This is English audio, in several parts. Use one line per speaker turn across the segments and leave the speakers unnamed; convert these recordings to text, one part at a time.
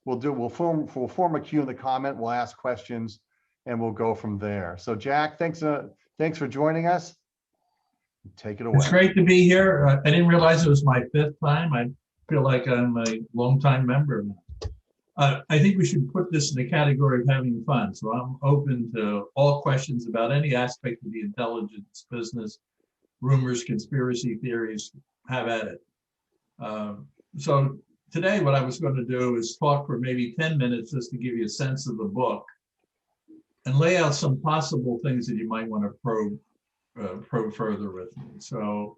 We'll form a queue in the comment. We'll ask questions, and we'll go from there. So, Jack, thanks for joining us. Take it away.
It's great to be here. I didn't realize it was my 5th time. I feel like I'm a longtime member. I think we should put this in the category of having fun. So I'm open to all questions about any aspect of the intelligence business, rumors, conspiracy theories, have at it. So today what I was going to do is talk for maybe 10 minutes just to give you a sense of the book and lay out some possible things that you might want to probe further with me. So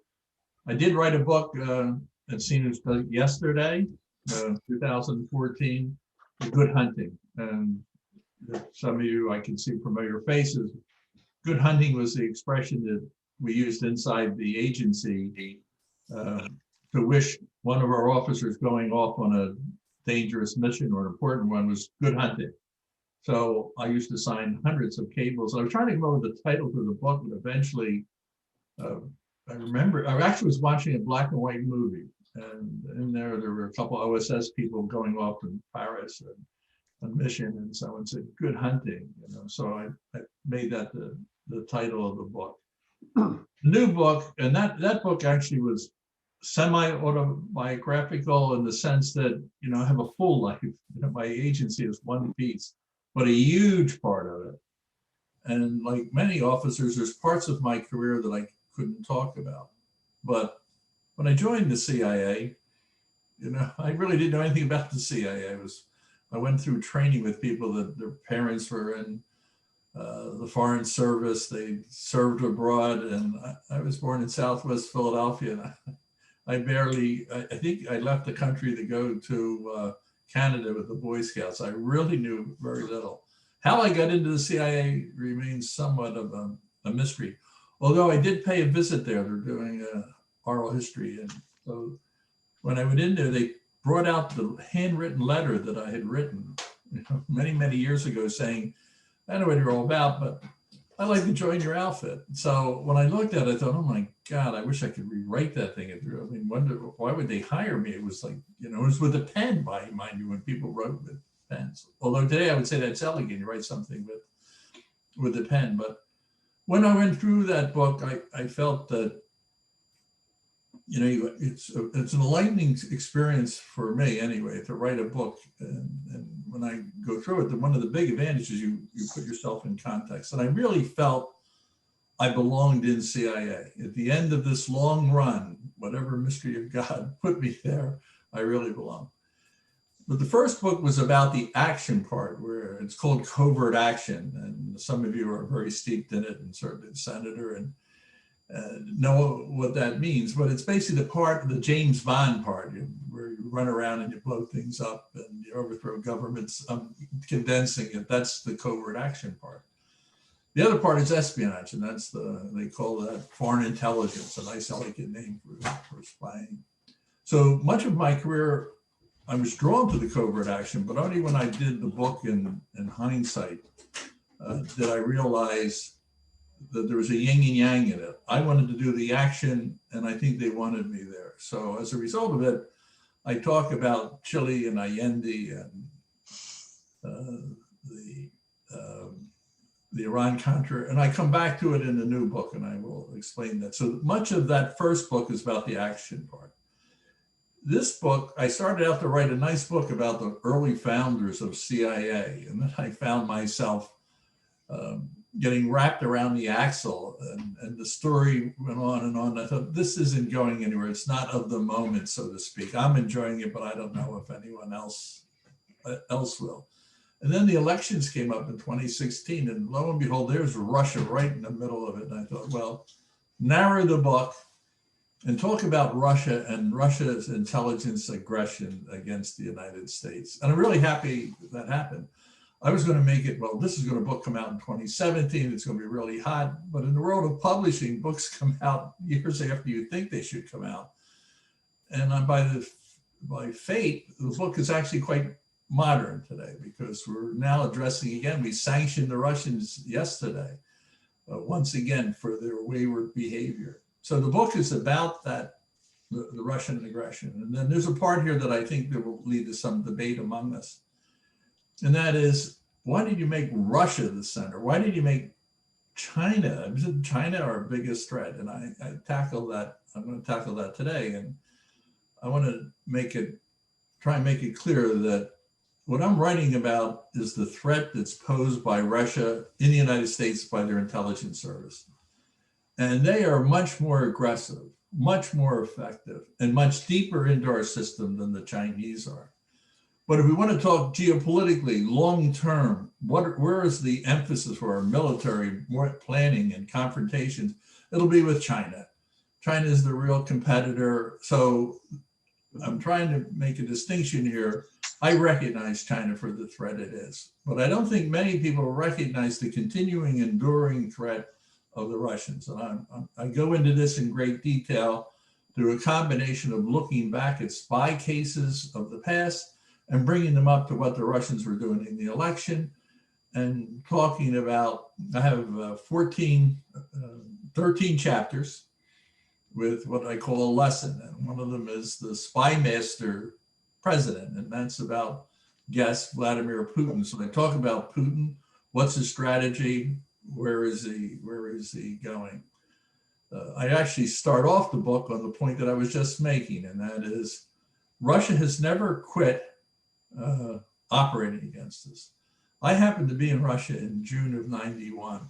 I did write a book that seen yesterday, 2014, Good Hunting. And some of you, I can see familiar faces. Good hunting was the expression that we used inside the agency to wish one of our officers going off on a dangerous mission or an important one was good hunting. So I used to sign hundreds of cables. I was trying to come up with the title for the book, but eventually I remember I actually was watching a black and white movie, and in there were a couple OSS people going off in Paris on mission, and someone said "Good hunting," you know. So I made that the title of the book. The new book, and that book actually was semi-autobiographical in the sense that, you know, I have a full life. You know, my agency is one piece, but a huge part of it. And like many officers, there's parts of my career that I couldn't talk about. But when I joined the CIA, you know, I really didn't know anything about the CIA. I went through training with people that their parents were in the Foreign Service. They served abroad, and I was born in Southwest Philadelphia, and I think I left the country to go to Canada with the Boy Scouts. I really knew very little. How I got into the CIA remains somewhat of a mystery, although I did pay a visit there. They're doing oral history, and so when I went in there, they brought out the handwritten letter that I had written, you know, many years ago, saying, "I know what you're all about, but I'd like to join your outfit." So when I looked at it, I thought, "Oh my God, I wish I could rewrite that thing." I mean, why would they hire me? It was like, you know, it was with a pen, mind you, when people wrote with pens. Although today I would say that's elegant, you write something with a pen. But when I went through that book, I felt that, you know, it's an enlightening experience for me anyway, to write a book. And when I go through it, one of the big advantages, you put yourself in context. And I really felt I belonged in CIA. At the end of this long run, whatever mystery of God put me there, I really belong. But the first book was about the action part, where it's called Covert Action. And some of you are very steeped in it and served as senator and know what that means. But it's basically the part, the James Bond part, where you run around and you blow things up and you overthrow governments. Condensing it, that's the covert action part. The other part is espionage, and that's they call that foreign intelligence, a nice elegant name for spying. So much of my career, I was drawn to the covert action, but only when I did the book in hindsight did I realize that there was a yin and yang in it. I wanted to do the action, and I think they wanted me there. So as a result of it, I talk about Chile and Allende and the Iran-Contra, and I come back to it in the new book, and I will explain that. So much of that first book is about the action part. This book, I started out to write a nice book about the early founders of CIA, and then I found myself getting wrapped around the axle, and the story went on and on. I thought, this isn't going anywhere. It's not of the moment, so to speak. I'm enjoying it, but I don't know if anyone else will. And then the elections came up in 2016, and lo and behold, there's Russia right in the middle of it. And I thought, well, narrow the book and talk about Russia and Russia's intelligence aggression against the United States. And I'm really happy that happened. I was going to make it, well, this is going to come out in 2017. It's going to be really hot. But in the world of publishing, books come out years after you think they should come out. And by fate, the book is actually quite modern today, because we're now addressing again, we sanctioned the Russians yesterday, once again, for their wayward behavior. So the book is about that the Russian aggression. And then there's a part here that I think that will lead to some debate among us. And that is, why did you make Russia the center? Why did you make China? Isn't China our biggest threat? And I tackle that. I'm going to tackle that today. And I want to try and make it clear that what I'm writing about is the threat that's posed by Russia in the United States by their intelligence service. And they are much more aggressive, much more effective, and much deeper into our system than the Chinese are. But if we want to talk geopolitically, long-term, where is the emphasis for our military planning and confrontations? It'll be with China. China is the real competitor. So I'm trying to make a distinction here. I recognize China for the threat it is, but I don't think many people recognize the continuing, enduring threat of the Russians. And I go into this in great detail through a combination of looking back at spy cases of the past and bringing them up to what the Russians were doing in the election, and talking about, I have 13 chapters with what I call a lesson. And one of them is the Spymaster president, and that's about, guess, Vladimir Putin. So I talk about Putin, what's his strategy, where is he going? I actually start off the book on the point that I was just making, and that is Russia has never quit operating against us. I happened to be in Russia in June of '91.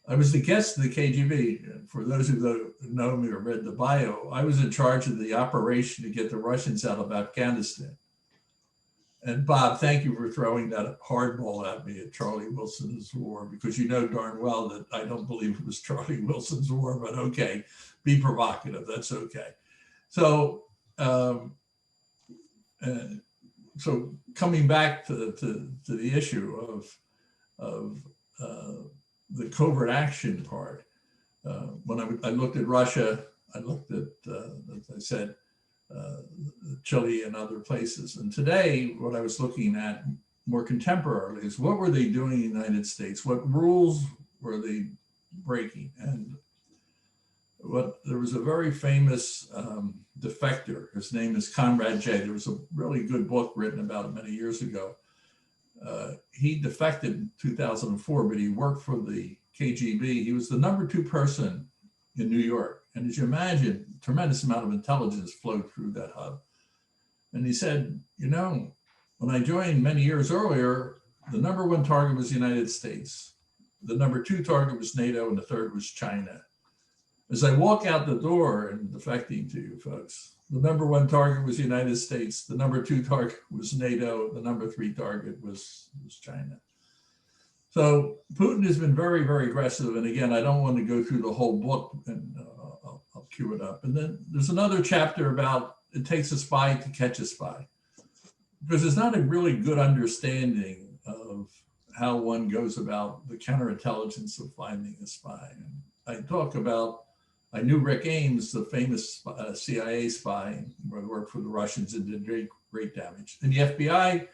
I was the guest of the KGB. For those who don't know me or read the bio, I was in charge of the operation to get the Russians out of Afghanistan. And Bob, thank you for throwing that hardball at me at Charlie Wilson's war, because you know darn well that I don't believe it was Charlie Wilson's war, but okay, be provocative, that's okay. So, so coming back to the issue of the covert action part, when I looked at Russia, I looked at, as I said, Chile and other places. And today, what I was looking at more contemporarily is what were they doing in the United States? What rules were they breaking? And there was a very famous defector. His name is Comrade J. There was a really good book written about it many years ago. He defected in 2004, but he worked for the KGB. He was the #2 person in New York. And as you imagine, a tremendous amount of intelligence flowed through that hub. And he said, you know, when I joined many years earlier, the #1 target was the United States. The #2 target was NATO, and the third was China. As I walk out the door and defecting to you folks, the #1 target was the United States. The #2 target was NATO. The #3 target was China. So Putin has been very, very aggressive. And again, I don't want to go through the whole book, and I'll cue it up. And then there's another chapter about it takes a spy to catch a spy, because there's not a really good understanding of how one goes about the counterintelligence of finding a spy. And I talk about, I knew Rick Ames, the famous CIA spy, who worked for the Russians and did great damage. And the FBI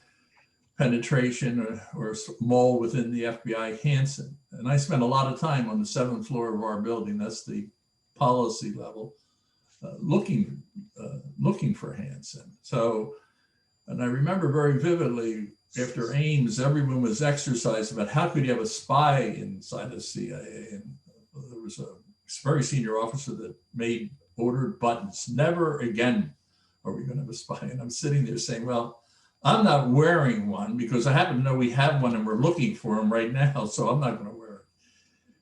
penetration or mole within the FBI, Hansen. And I spent a lot of time on the 7th floor of our building, that's the policy level, looking for Hansen. So, and I remember very vividly, after Ames, everyone was exercised about how could you have a spy inside the CIA. And there was a very senior officer that ordered buttons. Never again are we going to have a spy. And I'm sitting there saying, well, I'm not wearing one because I happen to know we have one and we're looking for him right now, so I'm not going to wear it.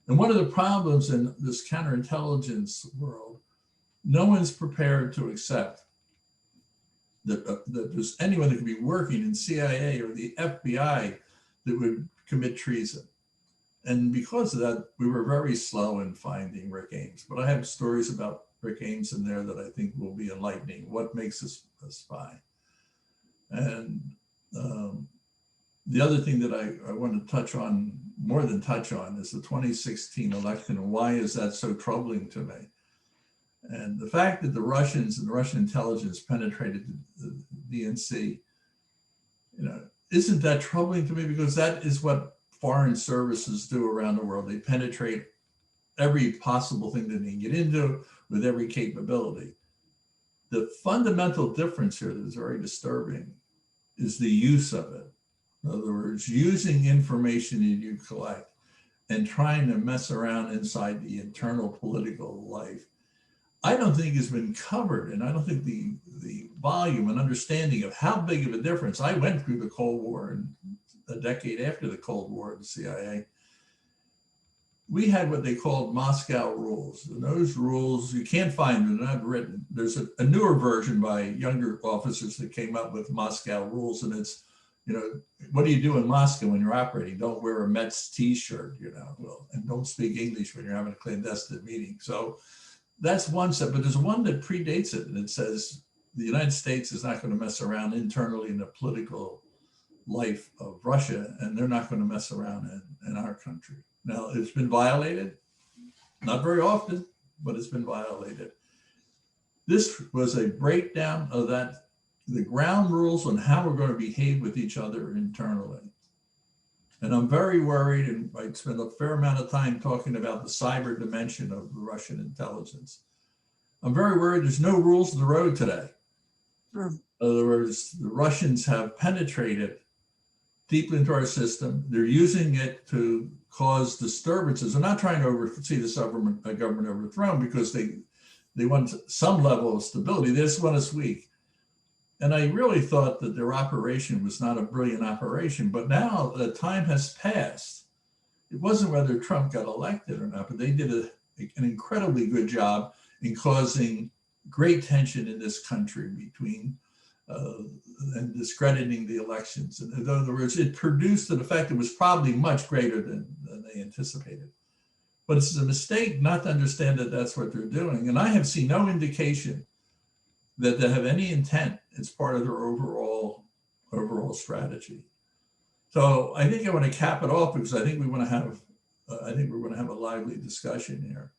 And one of the problems in this counterintelligence world, no one's prepared to accept that there's anyone that could be working in CIA or the FBI that would commit treason. And because of that, we were very slow in finding Rick Ames. But I have stories about Rick Ames in there that I think will be enlightening. What makes us a spy? And the other thing that I want to touch on, more than touch on, is the 2016 election, and why is that so troubling to me? And the fact that the Russians and the Russian intelligence penetrated the DNC, isn't that troubling to me? Because that is what foreign services do around the world. They penetrate every possible thing that they can get into with every capability. The fundamental difference here that is very disturbing is the use of it. In other words, using information that you collect and trying to mess around inside the internal political life, I don't think has been covered. And I don't think the volume and understanding of how big of a difference. I went through the Cold War, and a decade after the Cold War at the CIA, we had what they called Moscow rules. And those rules, you can't find them, they're not written. There's a newer version by younger officers that came up with Moscow rules. And it's, you know, what do you do in Moscow when you're operating? Don't wear a Mets t-shirt, you know, well, and don't speak English when you're having a clandestine meeting. So that's one set, but there's one that predates it. And it says the United States is not going to mess around internally in the political life of Russia, and they're not going to mess around in our country. Now, it's been violated, not very often, but it's been violated. This was a breakdown of that, the ground rules on how we're going to behave with each other internally. And I'm very worried, and I spent a fair amount of time talking about the cyber dimension of the Russian intelligence. I'm very worried there's no rules of the road today. In other words, the Russians have penetrated deeply into our system. They're using it to cause disturbances. They're not trying to oversee this government overthrown because they want some level of stability. They just want us weak. And I really thought that their operation was not a brilliant operation, but now the time has passed. It wasn't whether Trump got elected or not, but they did an incredibly good job in causing great tension in this country between and discrediting the elections. And in other words, it produced an effect that was probably much greater than they anticipated. But it's a mistake not to understand that that's what they're doing. And I have seen no indication that they have any intent as part of their overall strategy. So I think I want to cap it off because I think we want to have, we're going to have a lively discussion here.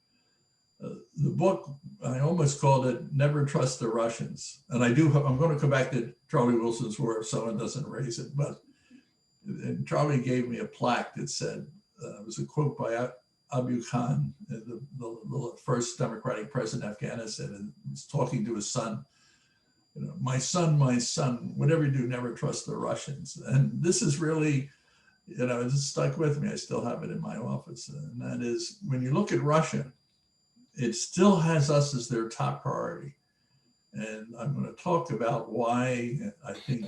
The book, I almost called it "Never Trust the Russians," and I'm going to come back to Charlie Wilson's war if someone doesn't raise it. But and Charlie gave me a plaque that said, it was a quote by Abu Khan, the first Democratic president of Afghanistan, and he was talking to his son. You know, my son, whatever you do, never trust the Russians. And this is really, you know, it's stuck with me. I still have it in my office, and that is when you look at Russia, it still has us as their top priority. And I'm going to talk about why I think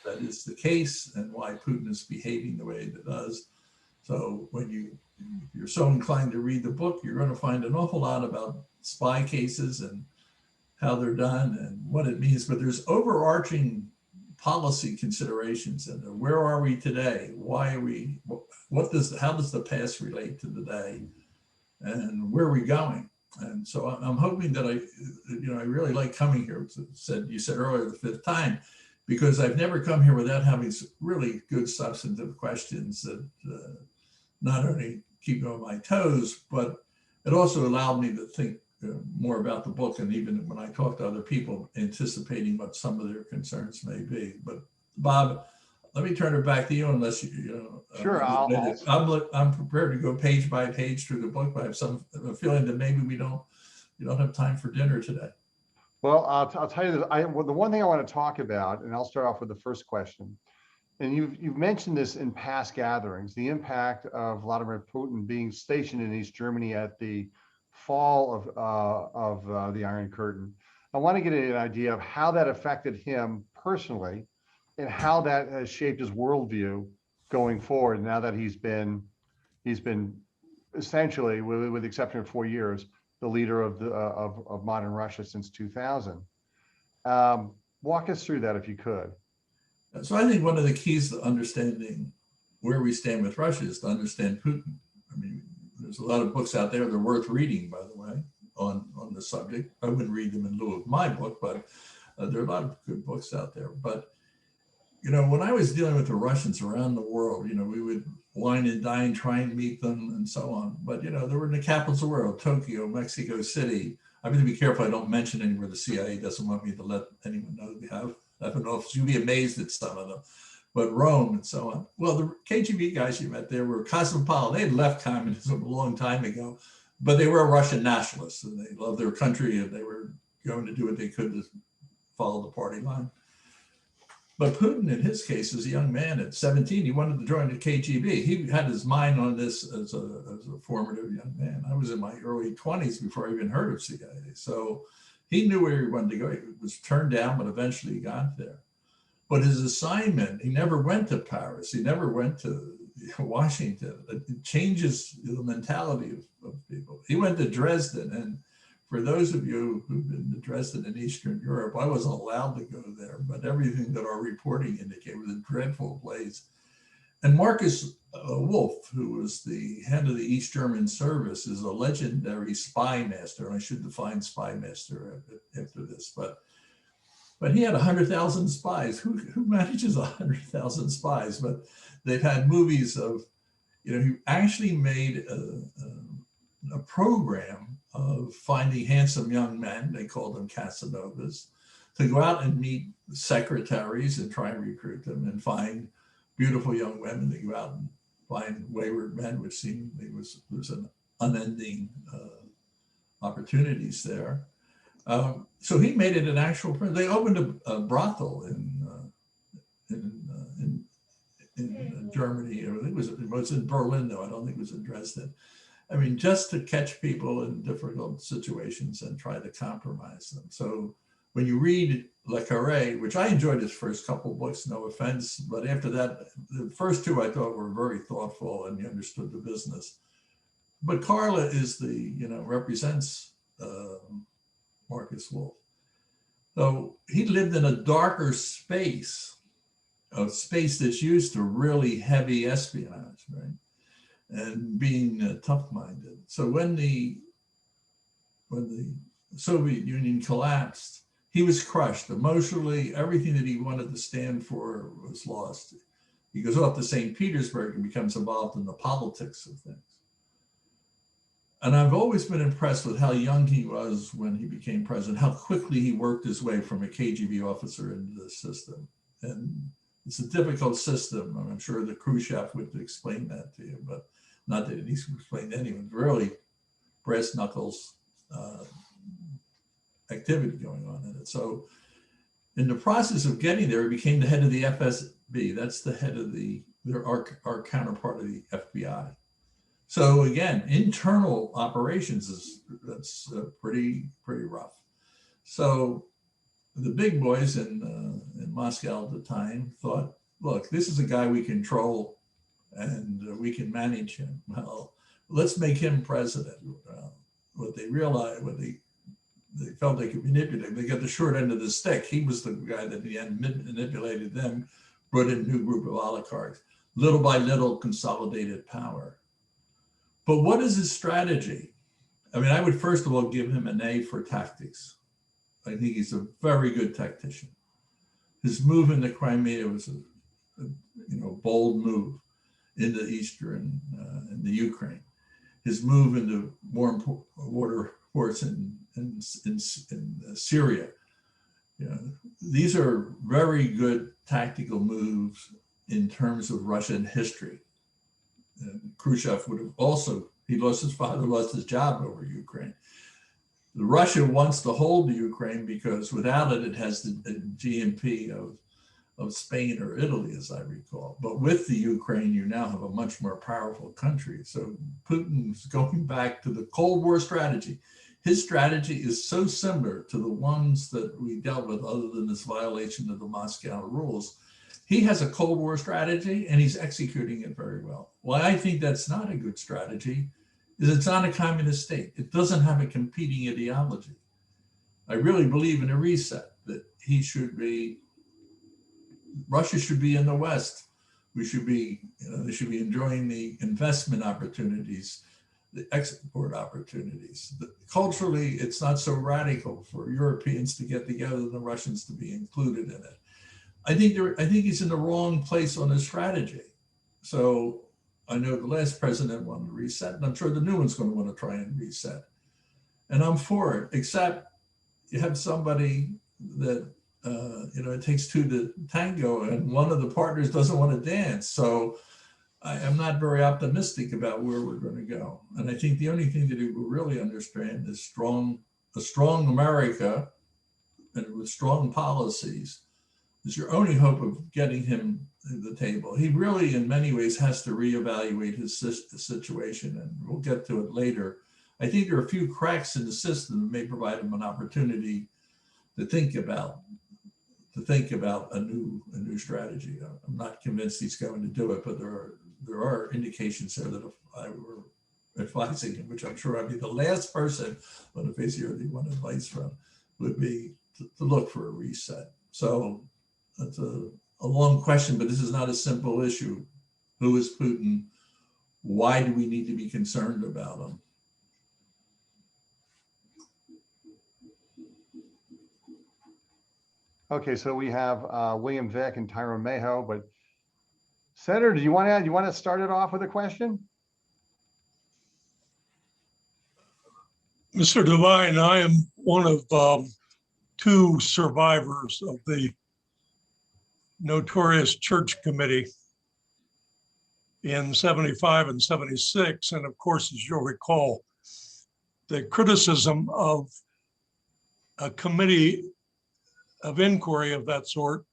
that is the case and why Putin is behaving the way that it does. So if you're so inclined to read the book, you're going to find an awful lot about spy cases and how they're done and what it means. But there's overarching policy considerations and where are we today? Why are we, how does the past relate to today? And where are we going? And so I'm hoping that I really like coming here. You said earlier, the fifth time, because I've never come here without having really good substantive questions that not only keep me on my toes, but it also allowed me to think more about the book. And even when I talk to other people, anticipating what some of their concerns may be. But Bob, let me turn it back to you, unless
Sure,
I'm prepared to go page by page through the book, but I have a feeling that maybe you don't have time for dinner today.
Well, I'll tell you that the one thing I want to talk about, and I'll start off with the first question. And you've mentioned this in past gatherings, the impact of Vladimir Putin being stationed in East Germany at the fall of the Iron Curtain. I want to get an idea of how that affected him personally, and how that has shaped his worldview going forward. Now that he's been essentially, with the exception of 4 years, the leader of modern Russia since 2000. Walk us through that if you could.
So I think one of the keys to understanding where we stand with Russia is to understand Putin. I mean, there's a lot of books out there that are worth reading, by the way, on the subject. I wouldn't read them in lieu of my book, but there are a lot of good books out there. But when I was dealing with the Russians around the world, we would wine and dine, try and meet them and so on. But, they were in the capitals of the world, Tokyo, Mexico City. I'm going to be careful I don't mention anywhere the CIA doesn't want me to let anyone know we have an office. You'd be amazed at some of them. But Rome and so on. Well, the KGB guys you met there were cosmopolitan. They had left communism a long time ago, but they were Russian nationalists and they loved their country and they were going to do what they could to follow the party line. But Putin, in his case, as a young man at 17, he wanted to join the KGB. He had his mind on this as a formative young man. I was in my early 20s before I even heard of CIA. So he knew where he wanted to go. He was turned down, but eventually he got there. But his assignment, he never went to Paris. He never went to Washington. It changes the mentality of people. He went to Dresden, and for those of you who've been to Dresden in Eastern Europe, I wasn't allowed to go there, but everything that our reporting indicated was a dreadful place. And Marcus Wolf, who was the head of the East German service, is a legendary spymaster. And I should define spymaster after this, but he had 100,000 spies. Who manages 100,000 spies? But they've had movies of, he actually made a program of finding handsome young men, they called them Casanovas, to go out and meet secretaries and try and recruit them, and find beautiful young women to go out and find wayward men, which seemed there's an unending opportunities there. So he made it an actual print. They opened a brothel in Germany. I think it was in Berlin, though. I don't think it was in Dresden. I mean, just to catch people in difficult situations and try to compromise them. So when you read Le Carré, which I enjoyed his first couple books, no offense, but after that, the first two I thought were very thoughtful and he understood the business. But Carla is represents Marcus Wolf. So he lived in a darker space, a space that's used to really heavy espionage, right? And being tough-minded. So when the Soviet Union collapsed, he was crushed emotionally. Everything that he wanted to stand for was lost. He goes off to St. Petersburg and becomes involved in the politics of things. And I've always been impressed with how young he was when he became president, how quickly he worked his way from a KGB officer into the system. And it's a difficult system. I'm sure the Khrushchev would explain that to you, but not that it needs to explain to anyone. Really brass knuckles activity going on in it. So in the process of getting there, he became the head of the FSB. That's the head of our counterpart of the FBI. So again, internal operations that's pretty rough. So the big boys in Moscow at the time thought, look, this is a guy we control and we can manage him. Well, let's make him president. What they realized, what they felt they could manipulate, they got the short end of the stick. He was the guy that in the end manipulated them, brought in a new group of oligarchs. Little by little, consolidated power. But what is his strategy? I mean, I would first of all give him an A for tactics. I think he's a very good tactician. His move in the Crimea was a bold move into Eastern, in the Ukraine. His move into warm water ports in Syria. These are very good tactical moves in terms of Russian history. And Khrushchev would have also, his father lost his job over Ukraine. Russia wants to hold the Ukraine because without it, it has the GNP of Spain or Italy, as I recall. But with the Ukraine, you now have a much more powerful country. So Putin's going back to the Cold War strategy. His strategy is so similar to the ones that we dealt with, other than this violation of the Moscow rules. He has a Cold War strategy and he's executing it very well. Why I think that's not a good strategy is it's not a communist state. It doesn't have a competing ideology. I really believe in a reset, that Russia should be in the West. We should be, they should be enjoying the investment opportunities, the export opportunities. Culturally, it's not so radical for Europeans to get together and the Russians to be included in it. I think he's in the wrong place on his strategy. So I know the last president wanted to reset, and I'm sure the new one's going to want to try and reset. And I'm for it, except you have somebody that, it takes two to tango, and one of the partners doesn't want to dance. So I am not very optimistic about where we're going to go. And I think the only thing that he will really understand is a strong America and with strong policies is your only hope of getting him to the table. He really, in many ways, has to reevaluate his situation, and we'll get to it later. I think there are a few cracks in the system that may provide him an opportunity to think about a new strategy. I'm not convinced he's going to do it, but there are indications there that if I were advising him, which I'm sure I'd be the last person on the face of the earth you want advice from, would be to look for a reset. So that's a long question, but this is not a simple issue. Who is Putin? Why do we need to be concerned about him?
Okay, so we have William Vick and Tyrone Mayo, but Senator, do you want to start it off with a question?
Mr. Devine, I am one of two survivors of the notorious Church Committee in 75 and 76. And of course, as you'll recall, the criticism of a committee of inquiry of that sort,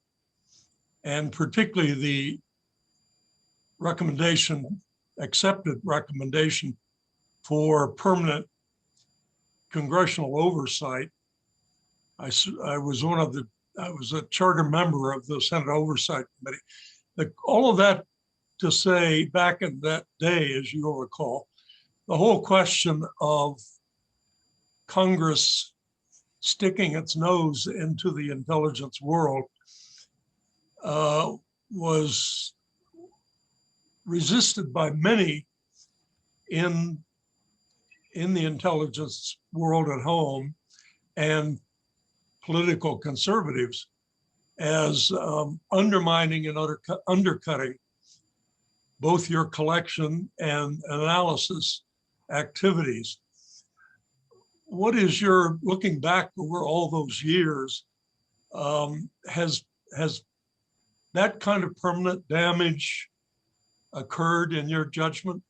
and particularly the accepted recommendation for permanent congressional oversight. I was a charter member of the Senate Oversight Committee. All of that to say, back in that day, as you'll recall, the whole question of Congress sticking its nose into the intelligence world was resisted by many in the intelligence world at home and political conservatives as undermining and undercutting both your collection and analysis activities. What is your, looking back over all those years, has that kind of permanent damage occurred in your judgment?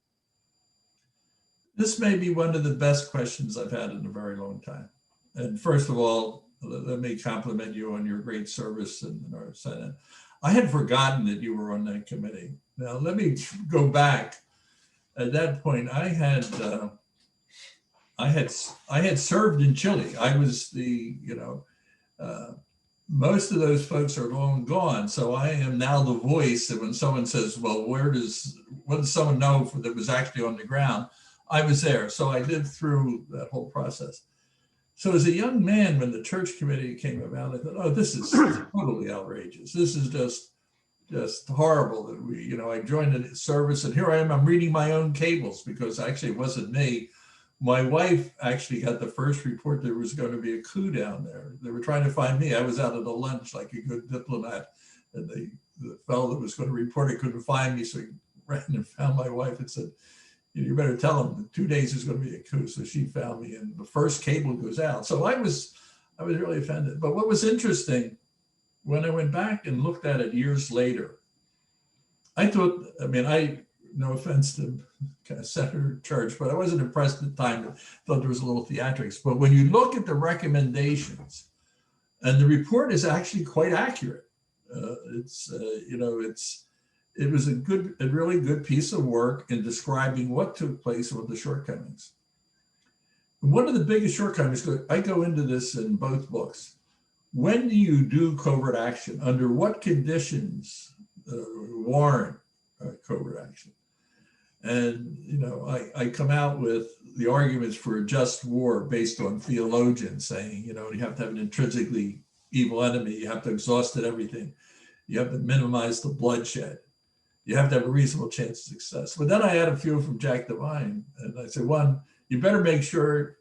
This may be one of the best questions I've had in a very long time. And first of all, let me compliment you on your great service in our Senate. I had forgotten that you were on that committee. Now, let me go back. At that point, I had served in Chile. I was most of those folks are long gone. So I am now the voice that when someone says, well, what does someone know that was actually on the ground? I was there. So I lived through that whole process. So as a young man, when the Church Committee came about, I thought, oh, this is totally outrageous. This is just horrible that we, I joined the service and here I am, I'm reading my own cables because actually it wasn't me. My wife actually got the first report there was going to be a coup down there. They were trying to find me. I was out at a lunch like a good diplomat. And the fellow that was going to report it couldn't find me. So he ran and found my wife and said, you better tell him in 2 days is going to be a coup. So she found me and the first cable goes out. So I was really offended. But what was interesting, when I went back and looked at it years later, I thought, no offense to Senator Church, but I wasn't impressed at the time. I thought there was a little theatrics. But when you look at the recommendations, and the report is actually quite accurate. It was a really good piece of work in describing what took place and what the shortcomings. And one of the biggest shortcomings, I go into this in both books. When do you do covert action? Under what conditions warrant covert action? And, I come out with the arguments for a just war based on theologians saying, you have to have an intrinsically evil enemy. You have to exhaust everything. You have to minimize the bloodshed. You have to have a reasonable chance of success. But then I add a few from Jack Devine. And I say, one, you better make sure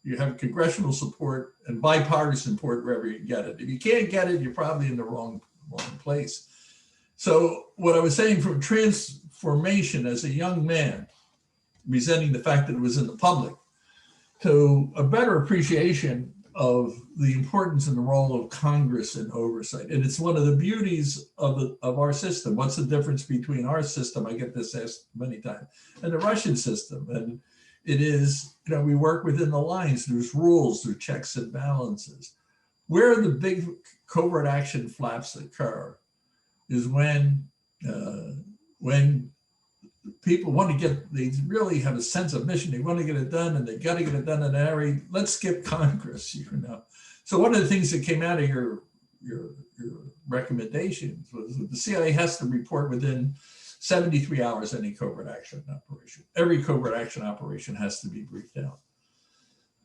you have congressional support and bipartisan support wherever you get it. If you can't get it, you're probably in the wrong place. So what I was saying from transformation as a young man, resenting the fact that it was in the public, to a better appreciation of the importance and the role of Congress in oversight. And it's one of the beauties of our system. What's the difference between our system, I get this asked many times, and the Russian system? And it is, we work within the lines, there's rules, there's checks and balances. Where the big covert action flaps occur is when people want to get, they really have a sense of mission. They want to get it done, and they got to get it done in a hurry. Let's skip Congress, you know. So one of the things that came out of your recommendations was that the CIA has to report within 73 hours any covert action operation. Every covert action operation has to be briefed out.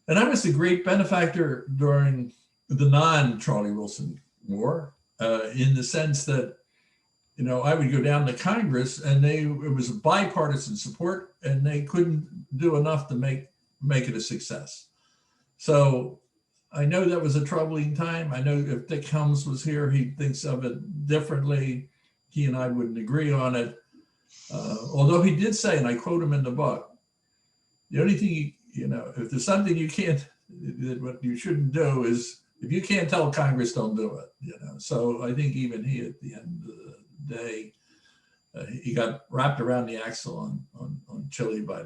And I was the great benefactor during the non-Charlie Wilson war, in the sense that, you know, I would go down to Congress and it was a bipartisan support, and they couldn't do enough to make it a success. So I know that was a troubling time. I know if Dick Helms was here, he thinks of it differently. He and I wouldn't agree on it. Although he did say, and I quote him in the book, the only thing, you know, if there's something you can't, what you shouldn't do is, if you can't tell Congress, don't do it, you know. So I think even he, at the end of the day, he got wrapped around the axle on Chile by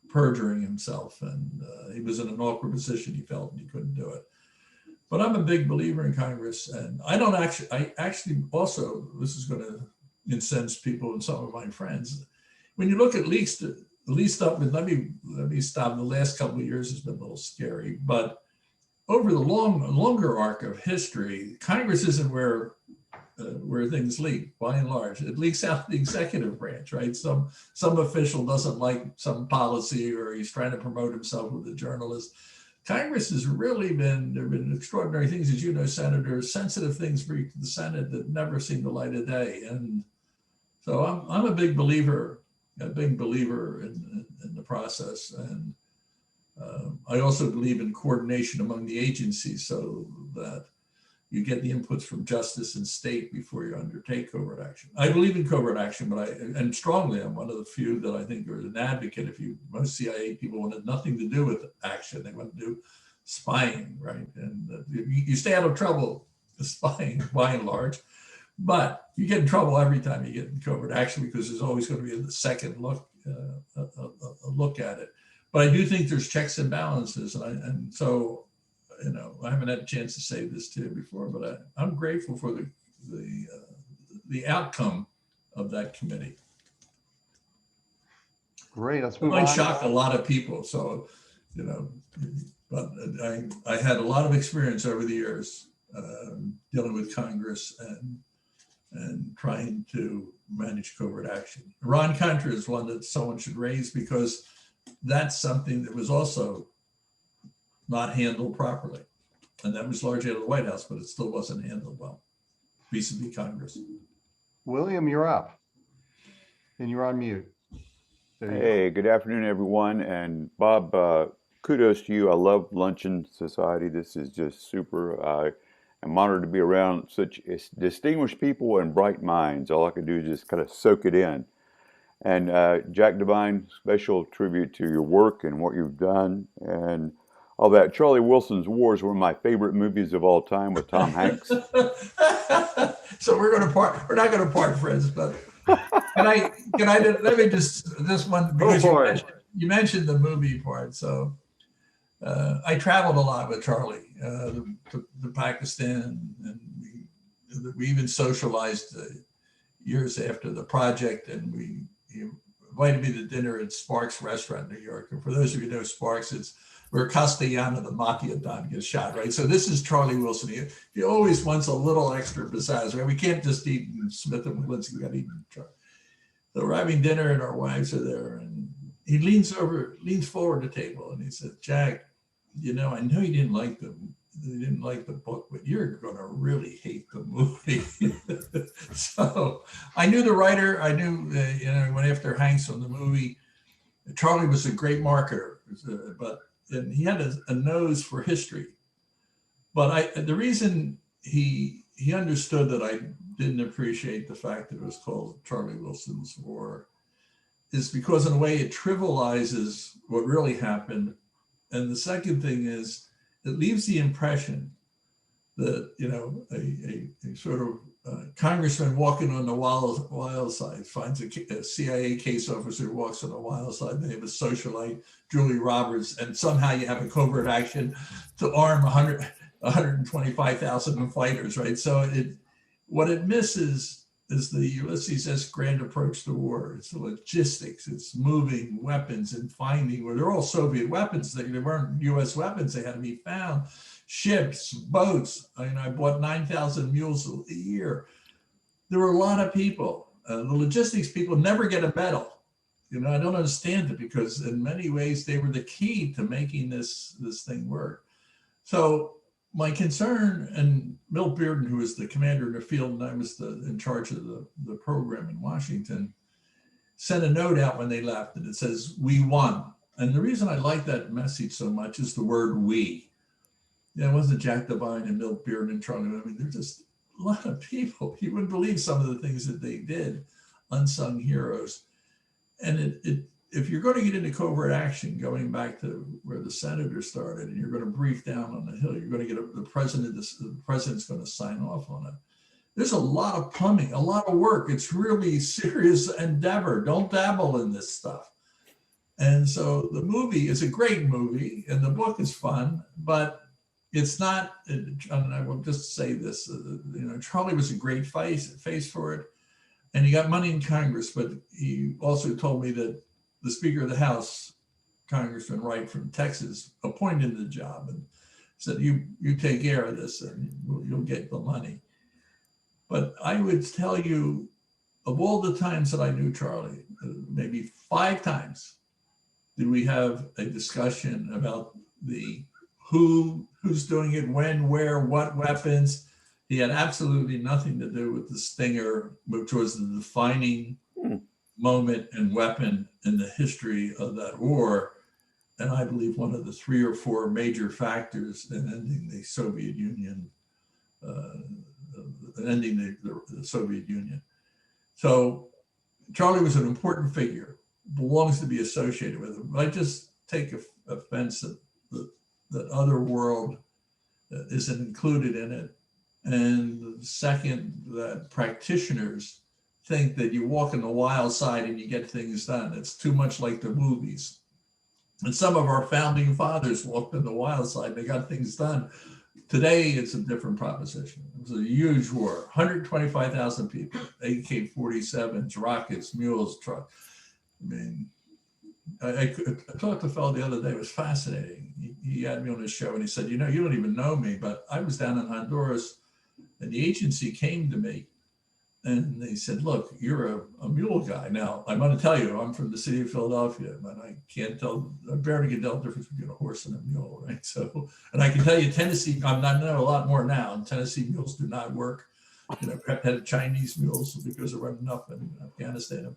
perjuring himself, and he was in an awkward position, he felt, and he couldn't do it. But I'm a big believer in Congress, and I actually also, this is going to incense people and some of my friends. When you look at leaks up, and let me stop. The last couple of years has been a little scary, but over the longer arc of history, Congress isn't where things leak, by and large. It leaks out the executive branch, right? Some official doesn't like some policy, or he's trying to promote himself with a journalist. Congress has really been, there have been extraordinary things, as you know, Senator, sensitive things briefed to the Senate that never seen the light of day. And so I'm a big believer in the process. And I also believe in coordination among the agencies, so that you get the inputs from justice and state before you undertake covert action. I believe in covert action, but and strongly, I'm one of the few that I think are an advocate. Most CIA people wanted nothing to do with action. They want to do spying, right? And you stay out of trouble spying by and large, but you get in trouble every time you get in covert action, because there's always going to be a second look, a look at it. But I do think there's checks and balances, and so, you know, I haven't had a chance to say this to you before, but I'm grateful for the outcome of that committee.
Great, let's move on.
It might shock a lot of people, so, you know, but I had a lot of experience over the years dealing with Congress and trying to manage covert action. Iran-Contra is one that someone should raise, because that's something that was also not handled properly. And that was largely out of the White House, but it still wasn't handled well vis-a-vis Congress.
William, you're up. And you're on mute.
Hey, good afternoon, everyone. And Bob, kudos to you. I love Luncheon Society. This is just super. I'm honored to be around such distinguished people and bright minds. All I can do is just kind of soak it in. And Jack Devine, special tribute to your work and what you've done and all that. Charlie Wilson's War is one of my favorite movies of all time with Tom Hanks.
So we're going to part. We're not going to part, friends. But can I? Let me just this one, because you mentioned the movie part. So I traveled a lot with Charlie to Pakistan, and we even socialized years after the project, and he invited me to dinner at Sparks Restaurant in New York. And for those of you who know Sparks, it's where Castellano, the mafia don, gets shot, right? So this is Charlie Wilson. He always wants a little extra pizzazz, right? We can't just eat Smith and Walensky, we got to eat Charlie. So we're having dinner and our wives are there, and he leans forward to the table and he said, Jack, you know, I know you didn't like the book, but you're going to really hate the movie. So I knew the writer. I knew, you know, went after Hanks on the movie. Charlie was a great marketer, and he had a nose for history. But the reason he understood that I didn't appreciate the fact that it was called Charlie Wilson's War is because, in a way, it trivializes what really happened. And the second thing is, it leaves the impression that, you know, a sort of congressman walking on the wild side finds a CIA case officer who walks on the wild side. They have a socialite, Julie Roberts, and somehow you have a covert action to arm 125,000 fighters, right? So what it misses is the Ulysses S. Grant approach to war. It's the logistics, it's moving weapons and finding, where they're all Soviet weapons. They weren't US weapons, they had to be found. Ships, boats. I bought 9,000 mules a year. There were a lot of people. The logistics people never get a medal. I don't understand it, because in many ways they were the key to making this thing work. So my concern, and Milt Bearden, who was the commander in the field, and I was in charge of the program in Washington, sent a note out when they left, and it says, "We won." And the reason I like that message so much is the word "we." It wasn't Jack Devine and Milt Bearden and Charlie. They're just a lot of people. You wouldn't believe some of the things that they did, unsung heroes. And if you're going to get into covert action, going back to where the senator started, and you're going to brief down on the Hill, you're going to get the president's going to sign off on it. There's a lot of plumbing, a lot of work. It's really serious endeavor. Don't dabble in this stuff. And so the movie is a great movie, and the book is fun, but it's not, and I will just say this, Charlie was a great face for it, and he got money in Congress, but he also told me that the Speaker of the House, Congressman Wright from Texas, appointed him the job and said, you take care of this and you'll get the money. But I would tell you, of all the times that I knew Charlie, maybe 5 times did we have a discussion about who's doing it, when, where, what weapons. He had absolutely nothing to do with the Stinger, which was the defining moment and weapon in the history of that war. And I believe one of the 3 or 4 major factors in ending the Soviet Union, the Soviet Union. So Charlie was an important figure, belongs to be associated with him. I just take offense that other world isn't included in it. And second, that practitioners think that you walk on the wild side and you get things done. It's too much like the movies. And some of our founding fathers walked on the wild side, they got things done. Today, it's a different proposition. It was a huge war, 125,000 people, AK-47s, rockets, mules, trucks. I talked to a fellow the other day, it was fascinating. He had me on his show and he said, you don't even know me, but I was down in Honduras and the agency came to me and they said, look, you're a mule guy. Now, I'm going to tell you, I'm from the city of Philadelphia, but I barely can tell the difference between a horse and a mule, right? So, and I can tell you Tennessee, I know a lot more now, and Tennessee mules do not work. Had Chinese mules because they're running up in Afghanistan and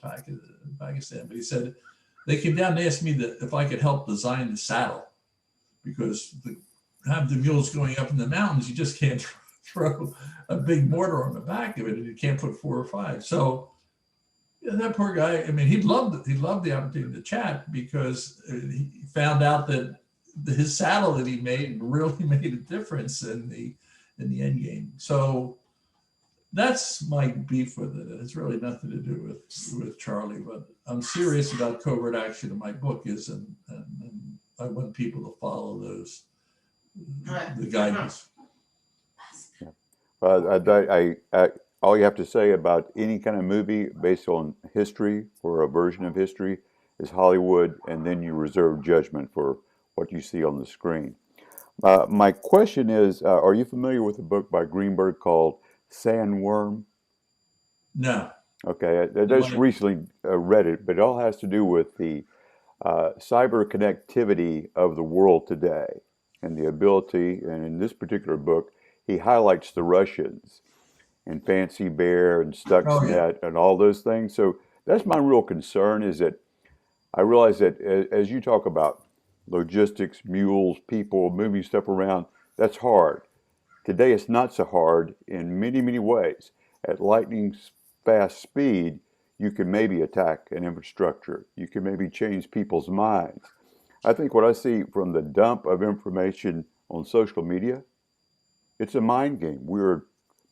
Pakistan. But he said, they came down and asked me if I could help design the saddle, because have the mules going up in the mountains, you just can't throw a big mortar on the back of it, and you can't put 4 or 5. So that poor guy, he loved the opportunity to chat, because he found out that his saddle that he made really made a difference in the end game. So that's my beef with it. It's really nothing to do with Charlie, but I'm serious about covert action, and my book is, and I want people to follow the guidance.
All you have to say about any kind of movie based on history or a version of history is Hollywood, and then you reserve judgment for what you see on the screen. My question is, are you familiar with a book by Greenberg called Sandworm?
No.
Okay, I just recently read it, but it all has to do with the cyber connectivity of the world today and the ability, and in this particular book, he highlights the Russians and Fancy Bear and Stuxnet and all those things. So that's my real concern, is that I realize that as you talk about logistics, mules, people, moving stuff around, that's hard. Today, it's not so hard in many, many ways. At lightning fast speed, you can maybe attack an infrastructure. You can maybe change people's minds. I think what I see from the dump of information on social media, it's a mind game. We're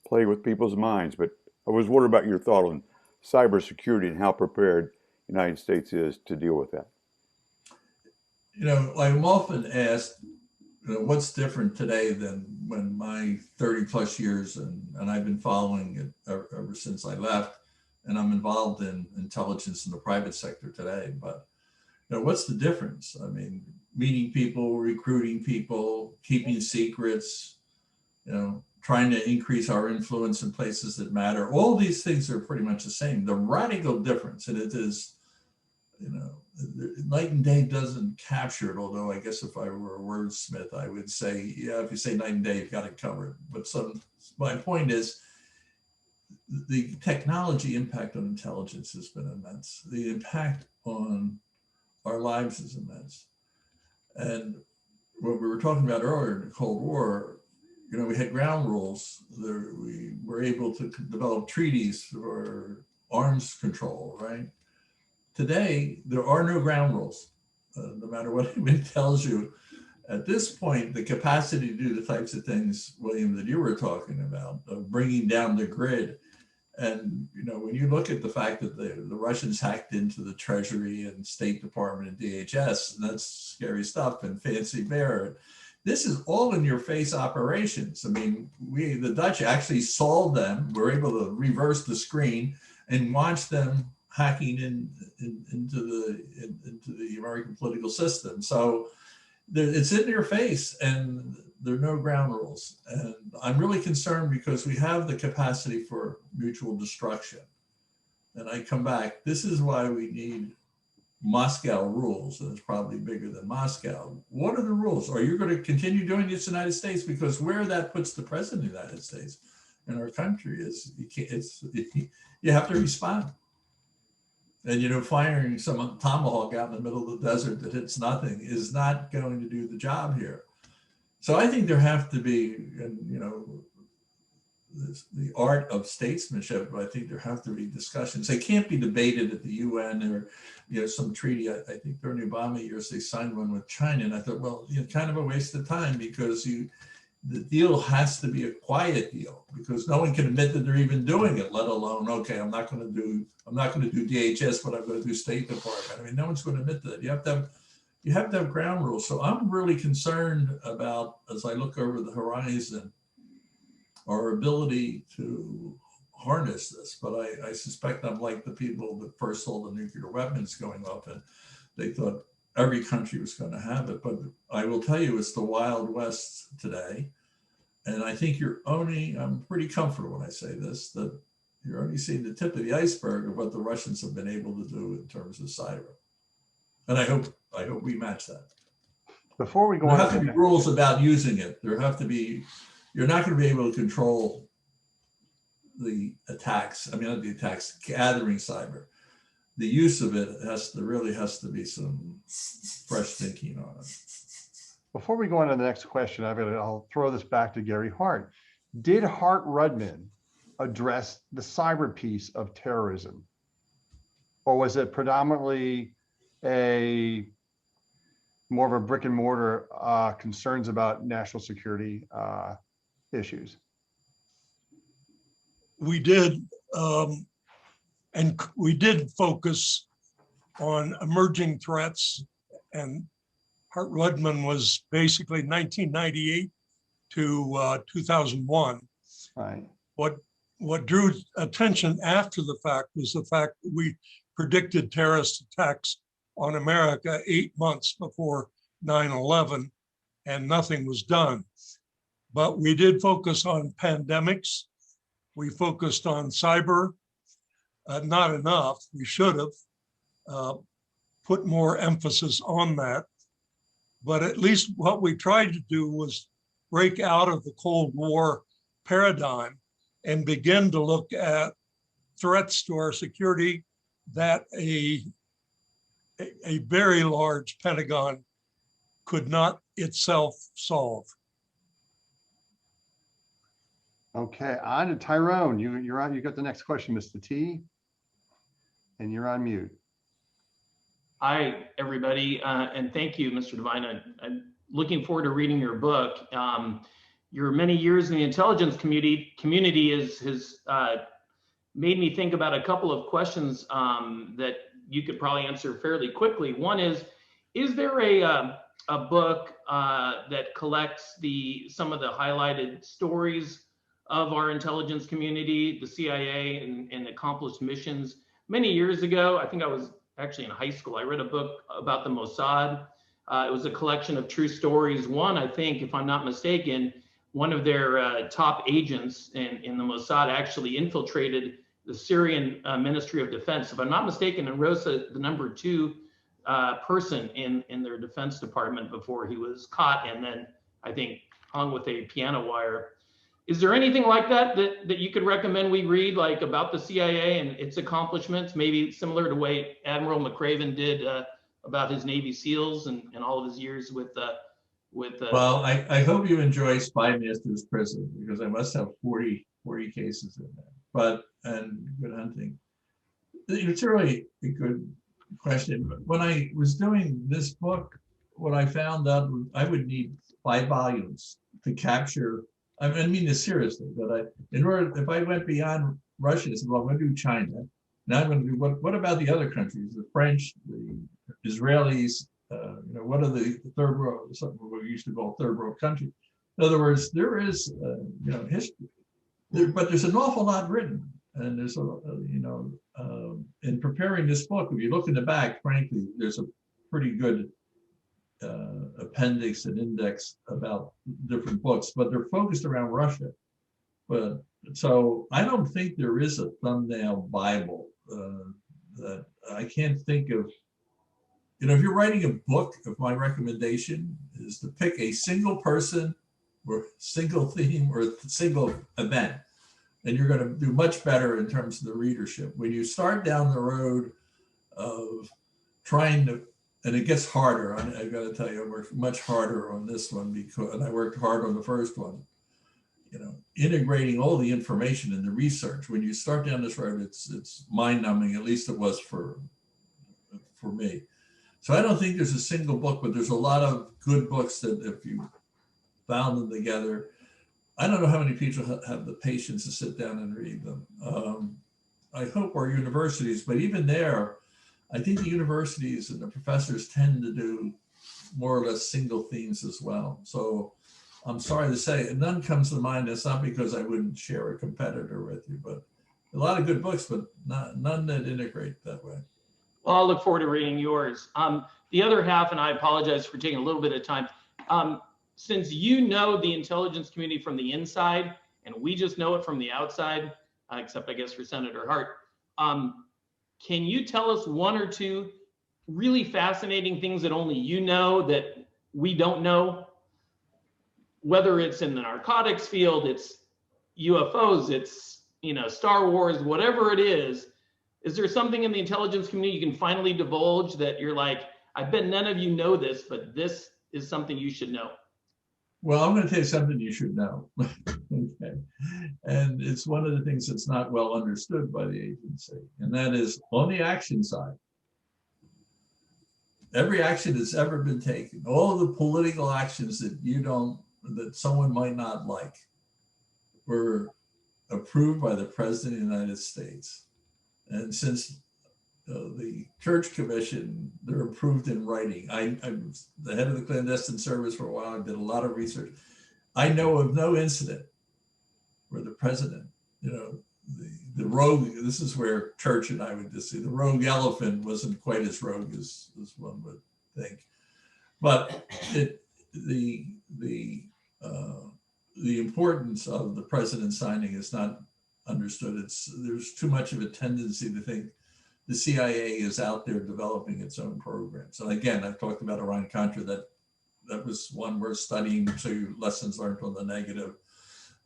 play with people's minds. But I was wondering about your thought on cybersecurity and how prepared the United States is to deal with that.
Like I'm often asked, what's different today than when my 30 plus years, and I've been following it ever since I left, and I'm involved in intelligence in the private sector today. But what's the difference? I mean, meeting people, recruiting people, keeping secrets, trying to increase our influence in places that matter. All these things are pretty much the same. The radical difference, and it is, night and day doesn't capture it, although I guess if I were a wordsmith, I would say, yeah, if you say night and day, you've got it covered. But my point is, the technology impact on intelligence has been immense. The impact on our lives is immense. And what we were talking about earlier in the Cold War, we had ground rules. We were able to develop treaties for arms control, right? Today, there are no ground rules. No matter what anybody tells you, at this point, the capacity to do the types of things, William, that you were talking about, of bringing down the grid. And, when you look at the fact that the Russians hacked into the Treasury and State Department and DHS, and that's scary stuff, and Fancy Bear, this is all in your face operations. I mean, the Dutch actually solved them. We're able to reverse the screen and watch them hacking into the American political system. So it's in your face, and there are no ground rules. And I'm really concerned because we have the capacity for mutual destruction. And I come back, this is why we need Moscow rules, and it's probably bigger than Moscow. What are the rules? Are you going to continue doing this in the United States? Because where that puts the president of the United States in our country is, you have to respond. And firing some tomahawk out in the middle of the desert that hits nothing is not going to do the job here. So I think there have to be, the art of statesmanship. But I think there have to be discussions. They can't be debated at the UN or some treaty. I think during the Obama years they signed one with China, and I thought, well, kind of a waste of time, because the deal has to be a quiet deal, because no one can admit that they're even doing it, let alone, okay, I'm not going to do DHS, but I'm going to do State Department. I mean, no one's going to admit that. You have to have ground rules. So I'm really concerned about, as I look over the horizon, our ability to harness this. But I suspect I'm like the people that first saw the nuclear weapons going up, and they thought every country was going to have it. But I will tell you, it's the Wild West today. And I think I'm pretty comfortable when I say this, that you're only seeing the tip of the iceberg of what the Russians have been able to do in terms of cyber. And I hope we match that.
Before we go
there
on,
have to be rules about using it. You're not going to be able to control the attacks. I mean, not the attacks, gathering cyber. The use of it really has to be some fresh thinking on it.
Before we go on to the next question, I'll throw this back to Gary Hart. Did Hart-Rudman address the cyber piece of terrorism, or was it predominantly more of a brick and mortar concerns about national security issues?
We did, and we did focus on emerging threats, and Hart-Rudman was basically 1998 to 2001.
Right.
What drew attention after the fact was the fact that we predicted terrorist attacks on America 8 months before 9/11, and nothing was done. But we did focus on pandemics. We focused on cyber, not enough. We should have put more emphasis on that. But at least what we tried to do was break out of the Cold War paradigm and begin to look at threats to our security that a very large Pentagon could not itself solve.
Okay, on to Tyrone. You're on. You got the next question, Mr. T, and you're on mute.
Hi, everybody, and thank you, Mr. Devine. I'm looking forward to reading your book. your many years in the intelligence community has made me think about a couple of questions that you could probably answer fairly quickly. One is there a book that collects some of the highlighted stories of our intelligence community, the CIA, and accomplished missions? Many years ago, I think I was actually in high school, I read a book about the Mossad. It was a collection of true stories. One, I think, if I'm not mistaken, one of their top agents in the Mossad actually infiltrated the Syrian Ministry of Defense, if I'm not mistaken, and rose to the number 2 person in their defense department before he was caught, and then I think hung with a piano wire. Is there anything like that you could recommend we read, like about the CIA and its accomplishments, maybe similar to the way Admiral McRaven did about his Navy SEALs and all of his years with
Well, I hope you enjoy Spymaster's Prism, because I must have 40 cases in there. And good hunting. It's really a good question. But when I was doing this book, what I found out was I would need 5 volumes to capture. I mean this seriously, but if I went beyond Russia, I said, well, I'm going to do China. Now I'm going to do what about the other countries, the French, the Israelis, what are the third world, something we used to call third world countries. In other words, there is, history, but there's an awful lot written. And there's in preparing this book, if you look in the back, frankly, there's a pretty good appendix and index about different books, but they're focused around Russia. But so I don't think there is a thumbnail Bible that I can't think of. If you're writing a book, if my recommendation is to pick a single person or single theme or single event, and you're going to do much better in terms of the readership. When you start down the road of trying to, and it gets harder, I got to tell you, I worked much harder on this one and I worked hard on the first one. Integrating all the information and the research. When you start down this road, it's mind-numbing. At least it was for me. So I don't think there's a single book, but there's a lot of good books that if you bound them together, I don't know how many people have the patience to sit down and read them. I hope our universities, but even there, I think the universities and the professors tend to do more or less single themes as well. So I'm sorry to say, none comes to mind. That's not because I wouldn't share a competitor with you, but a lot of good books, but none that integrate that way.
Well, I'll look forward to reading yours. The other half, and I apologize for taking a little bit of time. Since you know the intelligence community from the inside, and we just know it from the outside, except I guess for Senator Hart, can you tell us 1 or 2 really fascinating things that only you know that we don't know? Whether it's in the narcotics field, it's UFOs, it's Star Wars, whatever it is there something in the intelligence community you can finally divulge that you're like, I bet none of you know this, but this is something you should know?
Well, I'm going to tell you something you should know. Okay. And it's one of the things that's not well understood by the agency. And that is on the action side. Every action that's ever been taken, all of the political actions that someone might not like, were approved by the President of the United States. And since the Church Commission, they're approved in writing. I was the head of the clandestine service for a while. I did a lot of research. I know of no incident where the president, the rogue, this is where Church and I would just see, the rogue elephant wasn't quite as rogue as one would think. But the importance of the president signing is not understood. There's too much of a tendency to think the CIA is out there developing its own programs. And again, I've talked about Iran-Contra, that was one worth studying, so lessons learned on the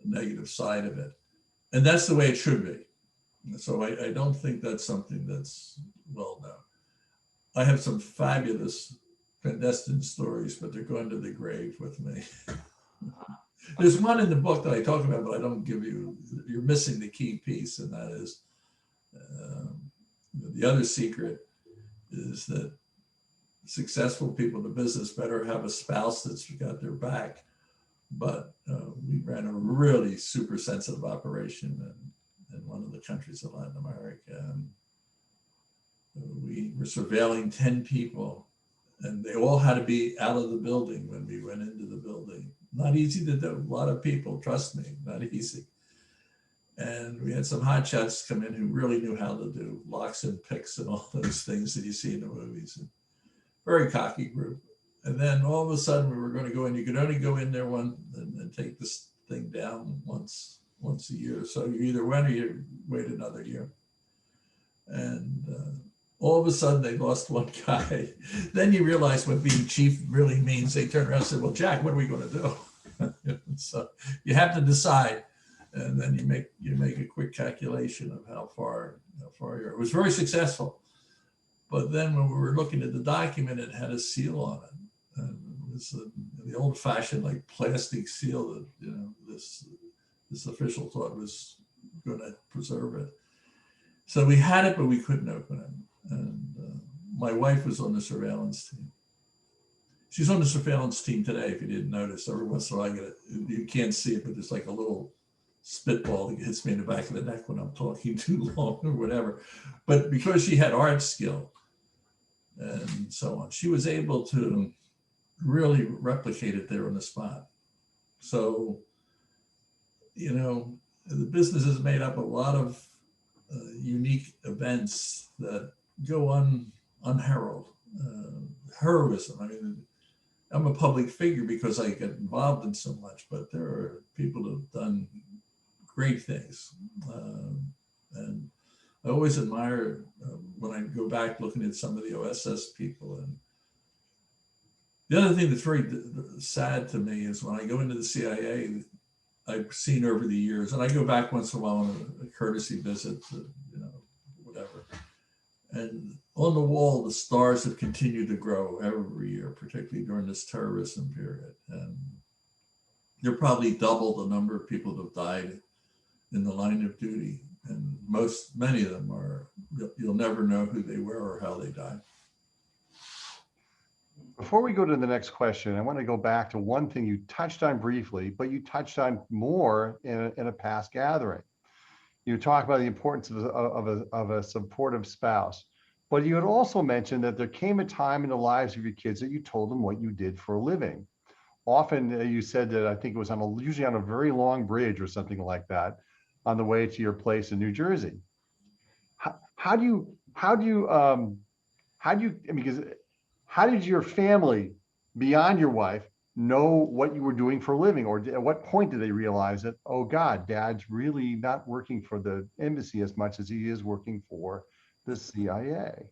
negative side of it. And that's the way it should be. So I don't think that's something that's well known. I have some fabulous clandestine stories, but they're going to the grave with me. There's one in the book that I talk about, but I don't give you, you're missing the key piece, and that is the other secret is that successful people in the business better have a spouse that's got their back, but we ran a really super sensitive operation in one of the countries of Latin America. We were surveilling 10 people, and they all had to be out of the building when we went into the building. Not easy to do. A lot of people, trust me, not easy. And we had some hotshots come in who really knew how to do locks and picks and all those things that you see in the movies. And very cocky group. And then all of a sudden we were going to go in. You could only go in there one and take this thing down once a year. So you either went or you wait another year. And all of a sudden they lost one guy. Then you realize what being chief really means. They turn around and say, well, Jack, what are we going to do? So you have to decide. And then you make a quick calculation of how far you're. It was very successful. But then when we were looking at the document, it had a seal on it. And it was the old-fashioned like plastic seal that this official thought was going to preserve it. So we had it, but we couldn't open it. And my wife was on the surveillance team. She's on the surveillance team today, if you didn't notice. Every once in a while, you can't see it, but there's like a little spitball that hits me in the back of the neck when I'm talking too long or whatever. But because she had art skill and so on, she was able to really replicate it there on the spot. So, the business is made up of a lot of unique events that go unheralded. Heroism. I mean, I'm a public figure because I get involved in so much, but there are people who have done great things. And I always admire when I go back looking at some of the OSS people. And the other thing that's very sad to me is when I go into the CIA, I've seen over the years, and I go back once in a while on a courtesy visit to, whatever. And on the wall, the stars have continued to grow every year, particularly during this terrorism period. And they're probably double the number of people that have died in the line of duty. And many of them you'll never know who they were or how they died.
Before we go to the next question, I want to go back to one thing you touched on briefly, but you touched on more in a past gathering. You talk about the importance of a supportive spouse, but you had also mentioned that there came a time in the lives of your kids that you told them what you did for a living. Often you said that, I think it was usually on a very long bridge or something like that, on the way to your place in New Jersey. How did your family, beyond your wife, know what you were doing for a living? Or at what point did they realize that, oh God, Dad's really not working for the embassy as much as he is working for the CIA?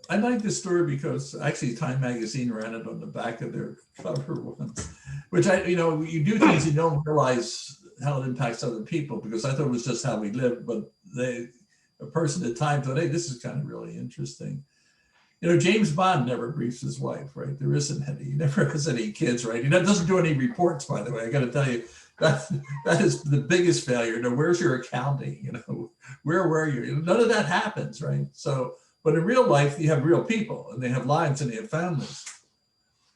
I like this story because actually Time Magazine ran it on the back of their cover once, which you do things you don't realize how it impacts other people, because I thought it was just how we lived, but a person at Time thought, hey, this is kind of really interesting. James Bond never briefs his wife, right? There isn't any, he never has any kids, right? He doesn't do any reports, by the way. I got to tell you, that is the biggest failure. Where's your accounting? Where were you? None of that happens, right? So, but in real life, you have real people and they have lives and they have families.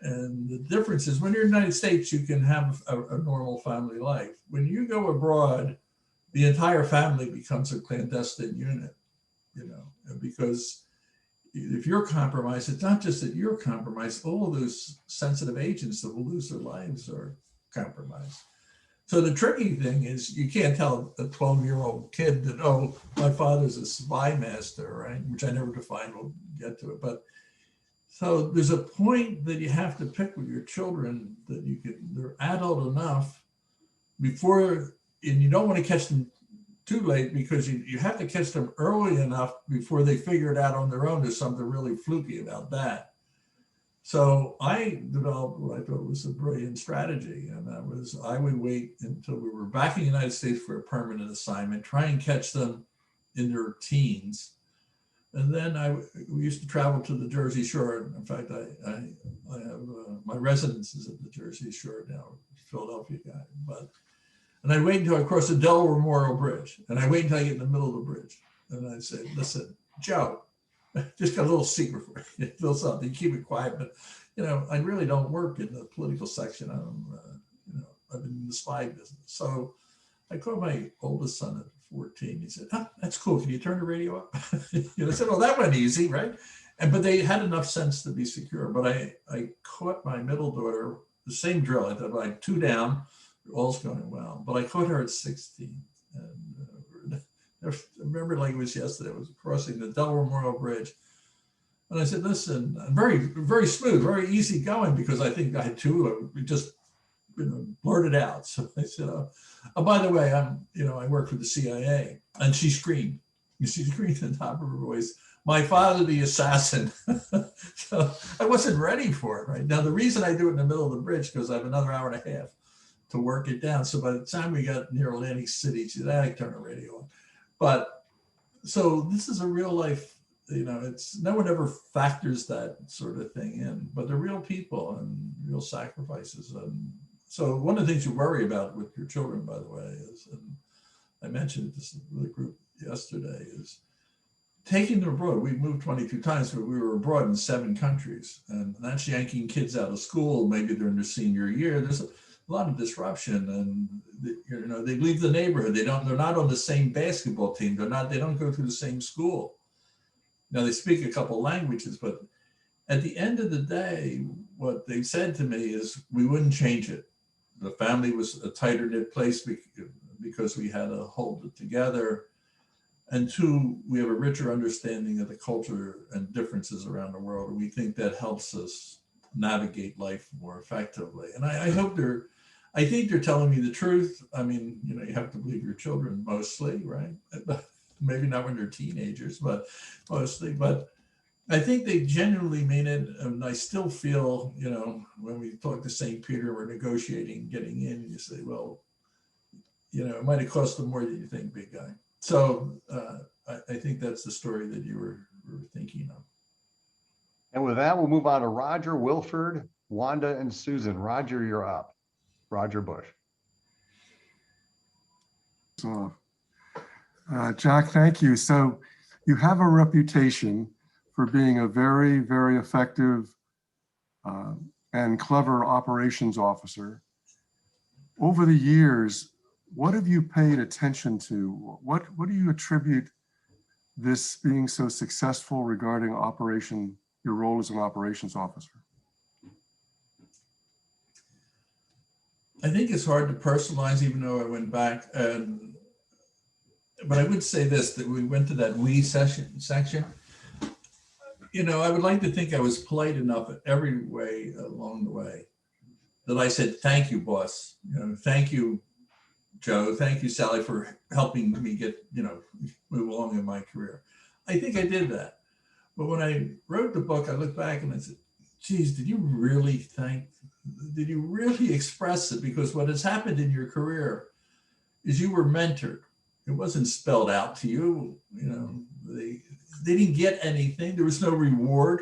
And the difference is when you're in the United States, you can have a normal family life. When you go abroad, the entire family becomes a clandestine unit, because if you're compromised, it's not just that you're compromised, all of those sensitive agents that will lose their lives are compromised. So the tricky thing is you can't tell a 12-year-old kid that, oh, my father's a spymaster, right? Which I never defined, we'll get to it. But so there's a point that you have to pick with your children that they're adult enough before, and you don't want to catch them too late, because you have to catch them early enough before they figure it out on their own. There's something really fluky about that. So I developed what I thought was a brilliant strategy. And that was, I would wait until we were back in the United States for a permanent assignment, try and catch them in their teens. And then we used to travel to the Jersey Shore. In fact, I have my residence is at the Jersey Shore now, Philadelphia guy. And I wait until I cross the Delaware Memorial Bridge, and I wait until I get in the middle of the bridge. And I say, listen, Joe, just got a little secret for you. Feel something, keep it quiet. But, I really don't work in the political section. I'm, I've been in the spy business. So I called my oldest son at 14. He said, "Oh, that's cool. Can you turn the radio up?" I said, "Well, that went easy, right?" But they had enough sense to be secure. But I caught my middle daughter, the same drill. I thought, like, 2 down, all's going well. But I caught her at 16. And I remember like it was yesterday. I was crossing the Delaware Memorial Bridge. And I said, "Listen," and very, very smooth, very easy going, because I think I had we just blurted out. So I said, "Oh, by the way, I work for the CIA." And she screamed. She screamed at the top of her voice, "My father, the assassin." So I wasn't ready for it, right? Now, the reason I do it in the middle of the bridge, because I have another hour and a half to work it down. So by the time we got near Atlantic City, she said, "I turn the radio on." But so this is a real life, it's no one ever factors that sort of thing in, but they're real people and real sacrifices. And so one of the things you worry about with your children, by the way, is, and I mentioned this to the group yesterday, is taking them abroad. We moved 22 times, but we were abroad in 7 countries, and that's yanking kids out of school. Maybe they're in their senior year. There's a lot of disruption, and they leave the neighborhood. They're not on the same basketball team. They don't go to the same school. Now, they speak a couple languages, but at the end of the day, what they said to me is, we wouldn't change it. The family was a tighter knit place because we had to hold it together. And 2, we have a richer understanding of the culture and differences around the world. And we think that helps us navigate life more effectively. And I think they're telling me the truth. I mean, you have to believe your children mostly, right? Maybe not when they're teenagers, but mostly. But I think they genuinely mean it. And I still feel, when we talk to St. Peter, we're negotiating, getting in, and you say, well, it might have cost them more than you think, big guy. So I think that's the story that you were thinking of.
And with that, we'll move on to Roger, Wilford, Wanda, and Susan. Roger, you're up. Roger Bush.
So, Jack, thank you. So you have a reputation for being a very, very effective and clever operations officer. Over the years, what have you paid attention to? What do you attribute this being so successful regarding your role as an operations officer?
I think it's hard to personalize, even though I went back. But I would say this, that we went to that we section. I would like to think I was polite enough in every way along the way that I said, "Thank you, boss. Thank you, Joe. Thank you, Sally, for helping me get, move along in my career." I think I did that. But when I wrote the book, I looked back and I said, geez, did you really express it? Because what has happened in your career is you were mentored. It wasn't spelled out to you. They didn't get anything. There was no reward.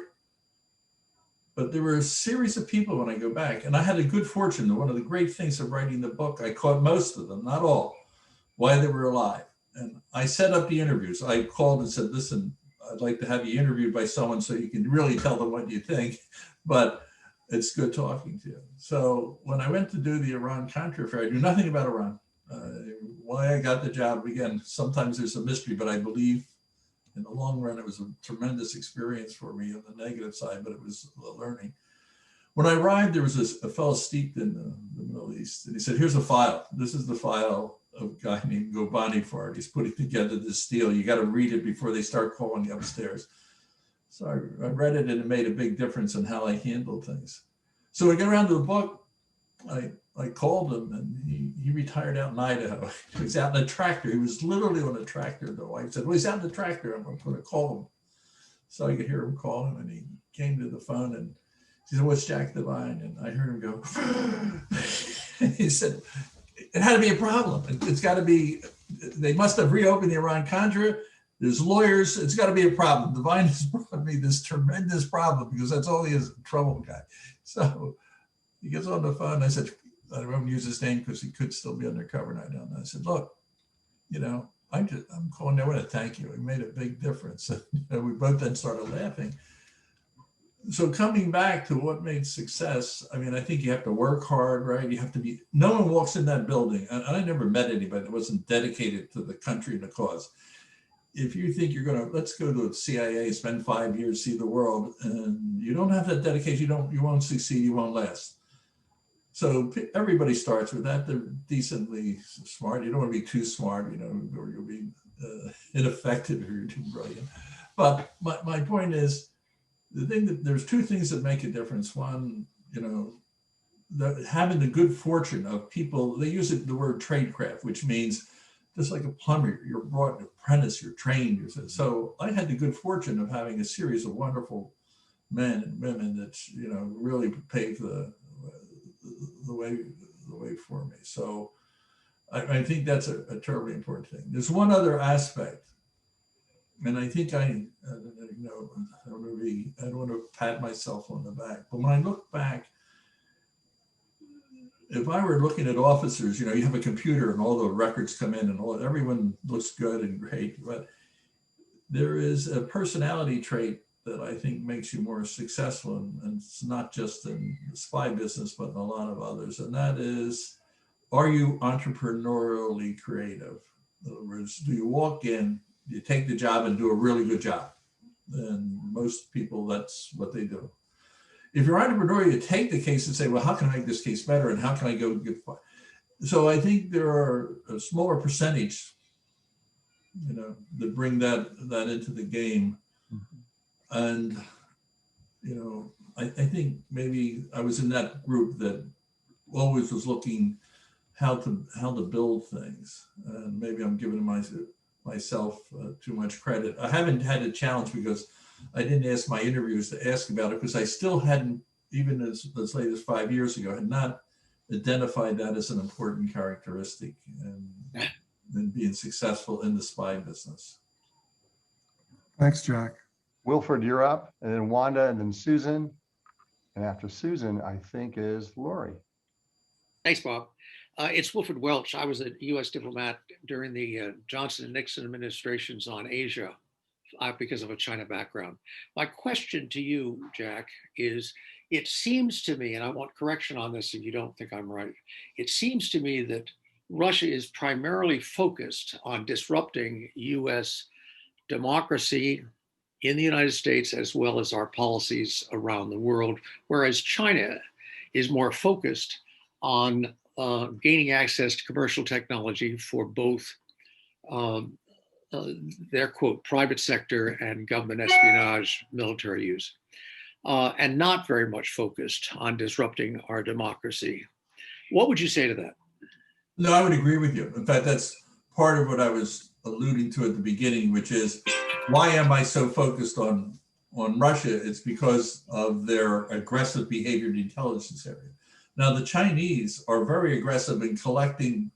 But there were a series of people when I go back, and I had a good fortune. One of the great things of writing the book, I caught most of them, not all, while they were alive. And I set up the interviews. I called and said, "Listen, I'd like to have you interviewed by someone so you can really tell them what you think, but it's good talking to you." So when I went to do the Iran-Contra affair, I knew nothing about Iran. Why I got the job, again, sometimes there's a mystery, but I believe in the long run, it was a tremendous experience for me on the negative side, but it was a learning. When I arrived, there was a fellow steeped in the Middle East, and he said, "Here's a file. This is the file of a guy named Gobani for it. He's putting together this deal. You got to read it before they start calling you upstairs." So I read it, and it made a big difference in how I handled things. So when I got around to the book, I called him, and he retired out in Idaho. He was out in a tractor. He was literally on a tractor. The wife said, "Well, he's out in the tractor. I'm going to call him." So I could hear him call him, and he came to the phone, and he said, "What's Jack Devine?" And I heard him go, he said, "It had to be a problem. It's got to be, they must have reopened the Iran-Contra. There's lawyers. It's got to be a problem. Devine has brought me this tremendous problem," because that's all he is, a trouble guy. So he gets on the phone. I said, I won't use his name because he could still be undercover, and I don't know. I said, "Look, I'm calling. I want to thank you. It made a big difference." And we both then started laughing. So coming back to what made success, I mean, I think you have to work hard, right? You have to be, no one walks in that building, and I never met anybody that wasn't dedicated to the country and the cause. If you think you're gonna, let's go to the CIA, spend 5 years, see the world, and you don't have that dedication, you won't succeed, you won't last. So everybody starts with that. They're decently smart. You don't want to be too smart, you know, or you'll be ineffective if you're too brilliant. But my point is, the thing that there's two things that make a difference. One, you know, having the good fortune of people, they use it, the word tradecraft, which means just like a plumber, you're brought an apprentice, you're trained. So I had the good fortune of having a series of wonderful men and women that, you know, really paved the way for me. So I think that's a terribly important thing. There's one other aspect. And I think you know, I don't want to pat myself on the back, but when I look back, if I were looking at officers, you know, you have a computer and all the records come in and everyone looks good and great, but there is a personality trait that I think makes you more successful, and it's not just in the spy business, but in a lot of others. And that is, are you entrepreneurially creative? In other words, do you walk in, you take the job and do a really good job? And most people, that's what they do. If you're entrepreneurial, you take the case and say, well, how can I make this case better? And how can I go get far? So I think there are a smaller percentage, you know, that bring that into the game. And, you know, I think maybe I was in that group that always was looking how to build things. And maybe I'm giving myself too much credit. I haven't had a challenge because I didn't ask my interviews to ask about it, because I still hadn't, even as late as 5 years ago, had not identified that as an important characteristic and being successful in the spy business.
Thanks, Jack.
Wilford, you're up, and then Wanda, and then Susan. And after Susan, I think is Lori.
Thanks, Bob. It's Wilford Welch. I was a U.S. diplomat during the Johnson and Nixon administrations on Asia because of a China background. My question to you, Jack, is, it seems to me, and I want correction on this if you don't think I'm right, it seems to me that Russia is primarily focused on disrupting U.S. democracy in the United States, as well as our policies around the world, whereas China is more focused on gaining access to commercial technology for both their, quote, private sector and government espionage, military use, and not very much focused on disrupting our democracy. What would you say to that?
No, I would agree with you. In fact, that's part of what I was alluding to at the beginning, which is, why am I so focused on Russia? It's because of their aggressive behavior in the intelligence area. Now, the Chinese are very aggressive in collecting,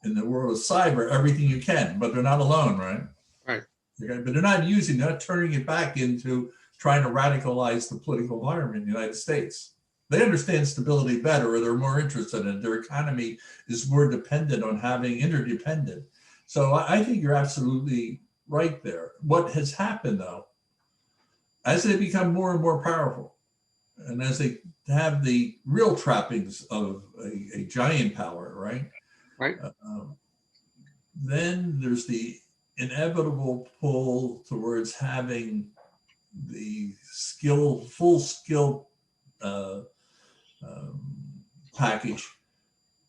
in the world of cyber, everything you can, but they're not alone, right?
Right.
Okay, but they're not turning it back into trying to radicalize the political environment in the United States. They understand stability better, or they're more interested in it. Their economy is more dependent on having interdependent. So I think you're absolutely right there. What has happened, though, as they become more and more powerful, and as they have the real trappings of a giant power, right?
Right.
Then there's the inevitable pull towards having the full skill package,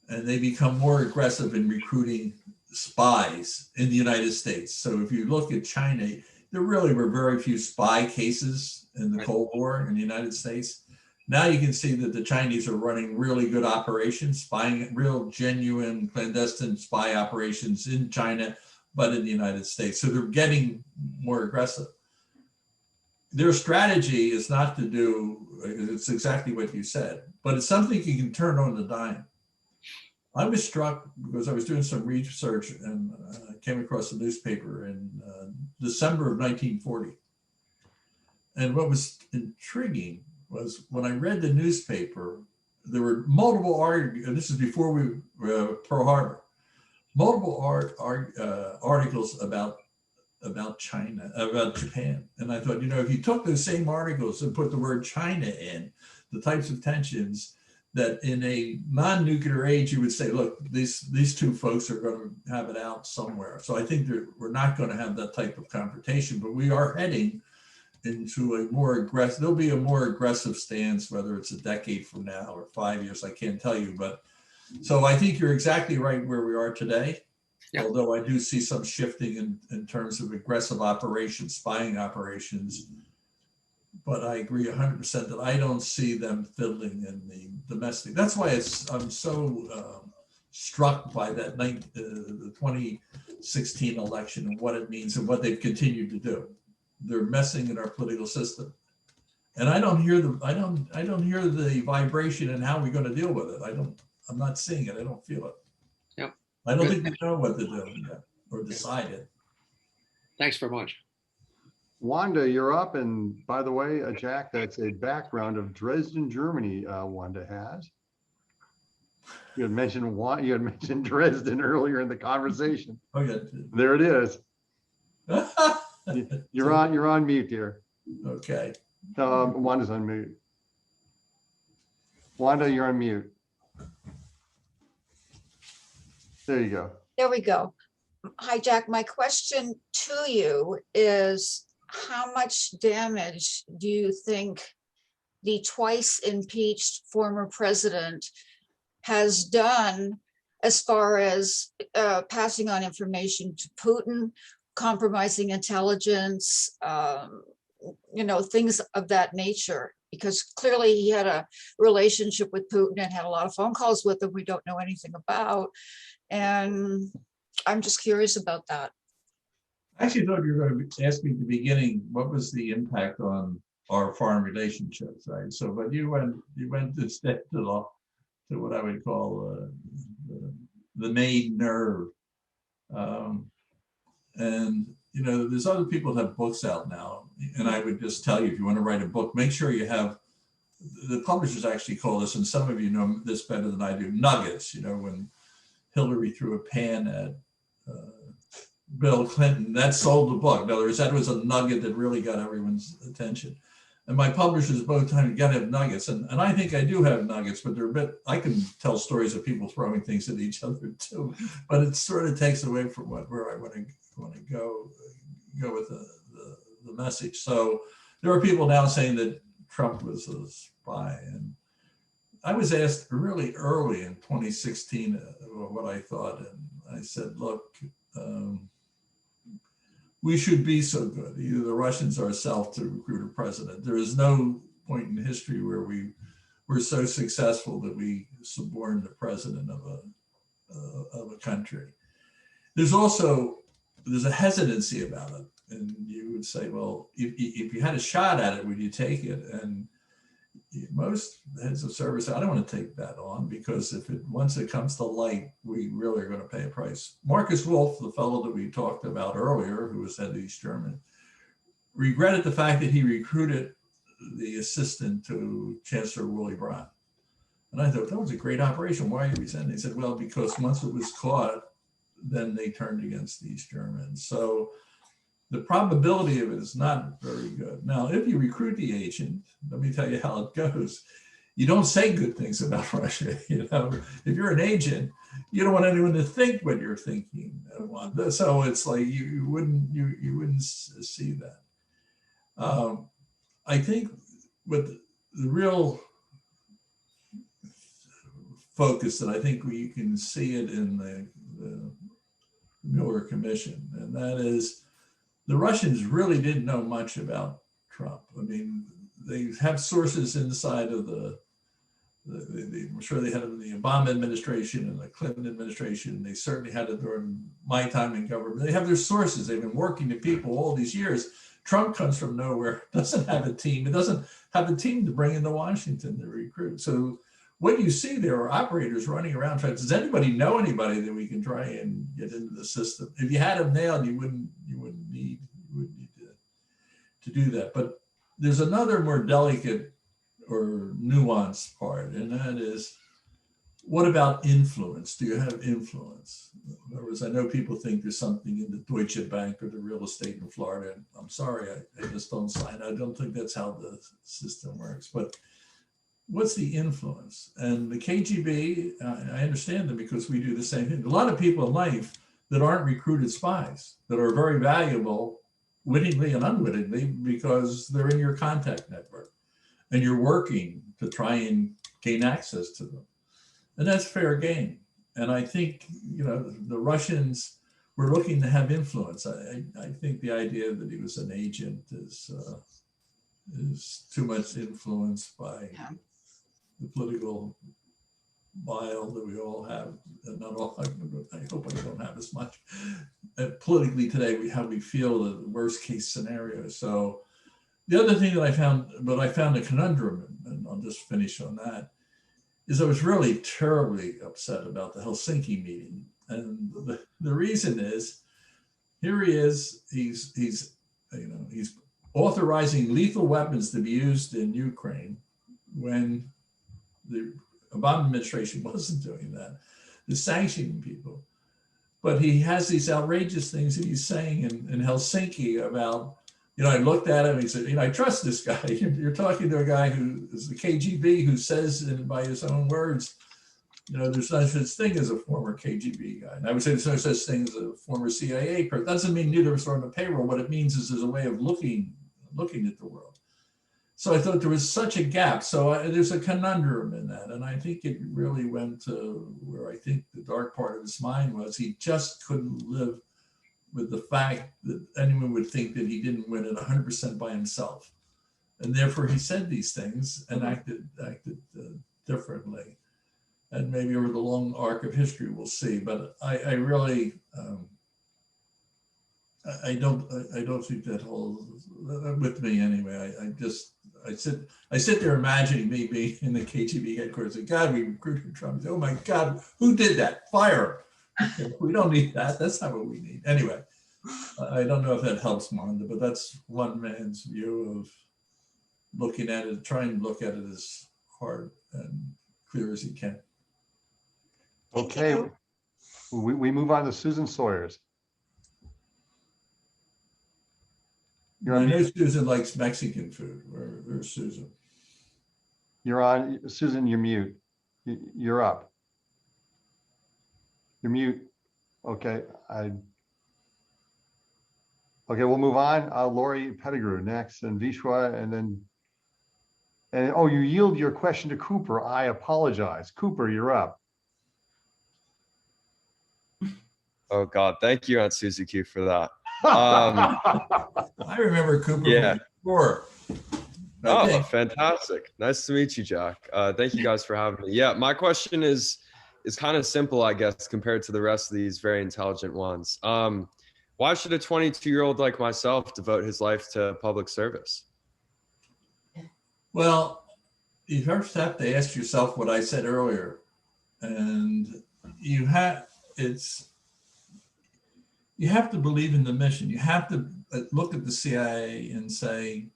and they become more aggressive in recruiting spies in the United States. So if you look at China, there really were very few spy cases in the Cold War in the United States. Now you can see that the Chinese are running really good operations, spying, real genuine clandestine spy operations in China, but in the United States. So they're getting more aggressive. Their strategy is not to do, it's exactly what you said, but it's something you can turn on the dime. I was struck because I was doing some research and I came across a newspaper in December of 1940. And what was intriguing was when I read the newspaper, there were multiple articles, and this is before Pearl Harbor, multiple articles about about China, about Japan. And I thought, you know, if you took those same articles and put the word China in, the types of tensions that in a non-nuclear age, you would say, look, these two folks are going to have it out somewhere. So I think that we're not going to have that type of confrontation, but we are heading into a more aggressive, there'll be a more aggressive stance, whether it's a decade from now or 5 years, I can't tell you. But so I think you're exactly right where we are today. Yeah. Although I do see some shifting in terms of aggressive operations, spying operations. But I agree 100% that I don't see them fiddling in the domestic. That's why I'm so struck by that the 2016 election and what it means and what they've continued to do. They're messing in our political system, and I don't hear the vibration and how we're going to deal with it. I'm not seeing it. I don't feel it.
Yep.
I don't think they know what they're doing yet or decided.
Thanks very much.
Wanda, you're up. And by the way, Jack, that's a background of Dresden, Germany. Wanda has. You had mentioned Dresden earlier in the conversation.
Oh yeah.
There it is. You're on mute, dear.
Okay.
Wanda's on mute. Wanda, you're on mute. There you go.
There we go. Hi, Jack. My question to you is, how much damage do you think the twice impeached former president has done as far as passing on information to Putin, compromising intelligence, things of that nature? Because clearly he had a relationship with Putin and had a lot of phone calls with him we don't know anything about. And I'm just curious about that.
I actually thought you were going to ask me at the beginning, what was the impact on our foreign relationships, right? So, but you went instead to what I would call the main nerve. And, you know, there's other people that have books out now. And I would just tell you, if you want to write a book, make sure you have, the publishers actually call this, and some of you know this better than I do, nuggets. You know, when Hillary threw a pan at Bill Clinton, that sold the book. In other words, that was a nugget that really got everyone's attention. And my publishers both times, you got to have nuggets. And I think I do have nuggets, but they're a bit, I can tell stories of people throwing things at each other too, but it sort of takes away from where I want to go with the message. So there are people now saying that Trump was a spy. And I was asked really early in 2016 what I thought. And I said, look, we should be so good, either the Russians or ourselves, to recruit a president. There is no point in history where we were so successful that we suborned the president of a country. There's a hesitancy about it. And you would say, well, if you had a shot at it, would you take it? And most heads of service, I don't want to take that on, because once it comes to light, we really are going to pay a price. Marcus Wolf, the fellow that we talked about earlier, who was head of East Germany, regretted the fact that he recruited the assistant to Chancellor Willy Brandt. And I thought, that was a great operation. Why are you resenting? He said, well, because once it was caught, then they turned against the East Germans. So the probability of it is not very good. Now, if you recruit the agent, let me tell you how it goes. You don't say good things about Russia. You know, if you're an agent, you don't want anyone to think what you're thinking. So it's like you wouldn't see that. I think with the real focus, that I think you can see it in the Mueller Commission, and that is, the Russians really didn't know much about Trump. I mean, they have sources inside of I'm sure they had it in the Obama administration and the Clinton administration. They certainly had it during my time in government. They have their sources. They've been working to people all these years. Trump comes from nowhere, doesn't have a team. It doesn't have a team to bring into Washington to recruit. So what you see there are operators running around trying, does anybody know anybody that we can try and get into the system? If you had them nailed, you wouldn't need to do that. But there's another more delicate or nuanced part, and that is, what about influence? Do you have influence? In other words, I know people think there's something in the Deutsche Bank or the real estate in Florida. I'm sorry, I just don't sign. I don't think that's how the system works. But what's the influence? And the KGB, I understand them because we do the same thing. A lot of people in life that aren't recruited spies, that are very valuable, wittingly and unwittingly, because they're in your contact network and you're working to try and gain access to them. And that's fair game. And I think, you know, the Russians were looking to have influence. I think the idea that he was an agent is too much influenced by the political bile that we all have. And not all, I hope I don't have as much. Politically today, how we feel the worst case scenario. So the other thing that I found a conundrum, and I'll just finish on that, is I was really terribly upset about the Helsinki meeting. And the reason is, here he is, he's authorizing lethal weapons to be used in Ukraine when the Obama administration wasn't doing that. They're sanctioning people. But he has these outrageous things that he's saying in Helsinki about, you know, I looked at him, he said, you know, I trust this guy. You're talking to a guy who is the KGB, who says, by his own words, you know, there's no such thing as a former KGB guy. And I would say there's no such thing as a former CIA person. Doesn't mean neither of us are on the payroll. What it means is there's a way of looking at the world. So I thought there was such a gap. So there's a conundrum in that. And I think it really went to where I think the dark part of his mind was he just couldn't live with the fact that anyone would think that he didn't win it 100% by himself. And therefore he said these things and acted differently. And maybe over the long arc of history, we'll see. But I really, I don't think that holds with me anyway. I sit there imagining me being in the KGB headquarters. And God, we recruited Trump. Oh my God, who did that? Fire. We don't need that. That's not what we need. Anyway, I don't know if that helps, Monda, but that's one man's view of looking at it, trying to look at it as hard and clear as he can.
Okay, we move on to Susan Sawyers.
I know Susan likes Mexican food. Where's Susan?
You're on, Susan, you're mute. You're up. You're mute. Okay, okay, we'll move on. Lori Pettigrew next, and Vishwa, and oh, you yield your question to Cooper. I apologize. Cooper, you're up.
Oh God, thank you, Aunt Susie Q, for that.
I remember Cooper.
Yeah.
Before.
Oh, fantastic. Nice to meet you, Jack. Thank you guys for having me. Yeah, my question is kind of simple, I guess, compared to the rest of these very intelligent ones. Why should a 22-year-old like myself devote his life to public service?
Well, you first have to ask yourself what I said earlier. And you have to believe in the mission. You have to look at the CIA and say,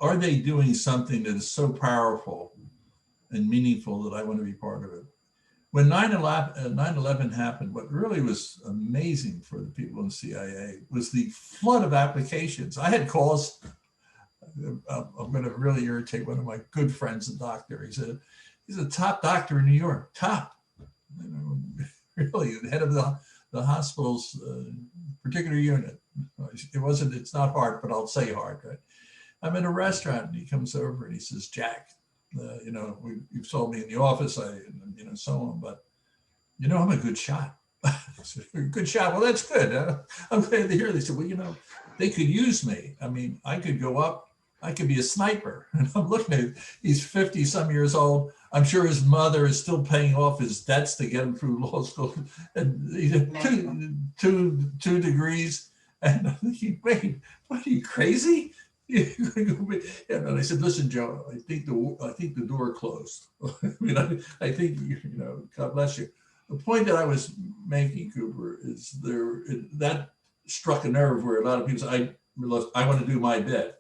are they doing something that is so powerful and meaningful that I want to be part of it? When 9/11 happened, what really was amazing for the people in the CIA was the flood of applications. I had calls. I'm going to really irritate one of my good friends, a doctor. He's a top doctor in New York, top. You know, really, the head of the hospital's particular unit. It's not heart, but I'll say heart, right? I'm in a restaurant and he comes over and he says, Jack, you know, you've told me in the office, so on, but you know, I'm a good shot. Good shot. Well, that's good. I'm glad to hear this. Well, you know, they could use me. I mean, I could go up, I could be a sniper. And I'm looking at it. He's 50 some years old. I'm sure his mother is still paying off his debts to get him through law school. And he had two degrees. And I'm thinking, wait, what, are you crazy? And I said, listen, Joe, I think the door closed. I mean, I think, you know, God bless you. The point that I was making, Cooper, is that struck a nerve where a lot of people say, I want to do my bit.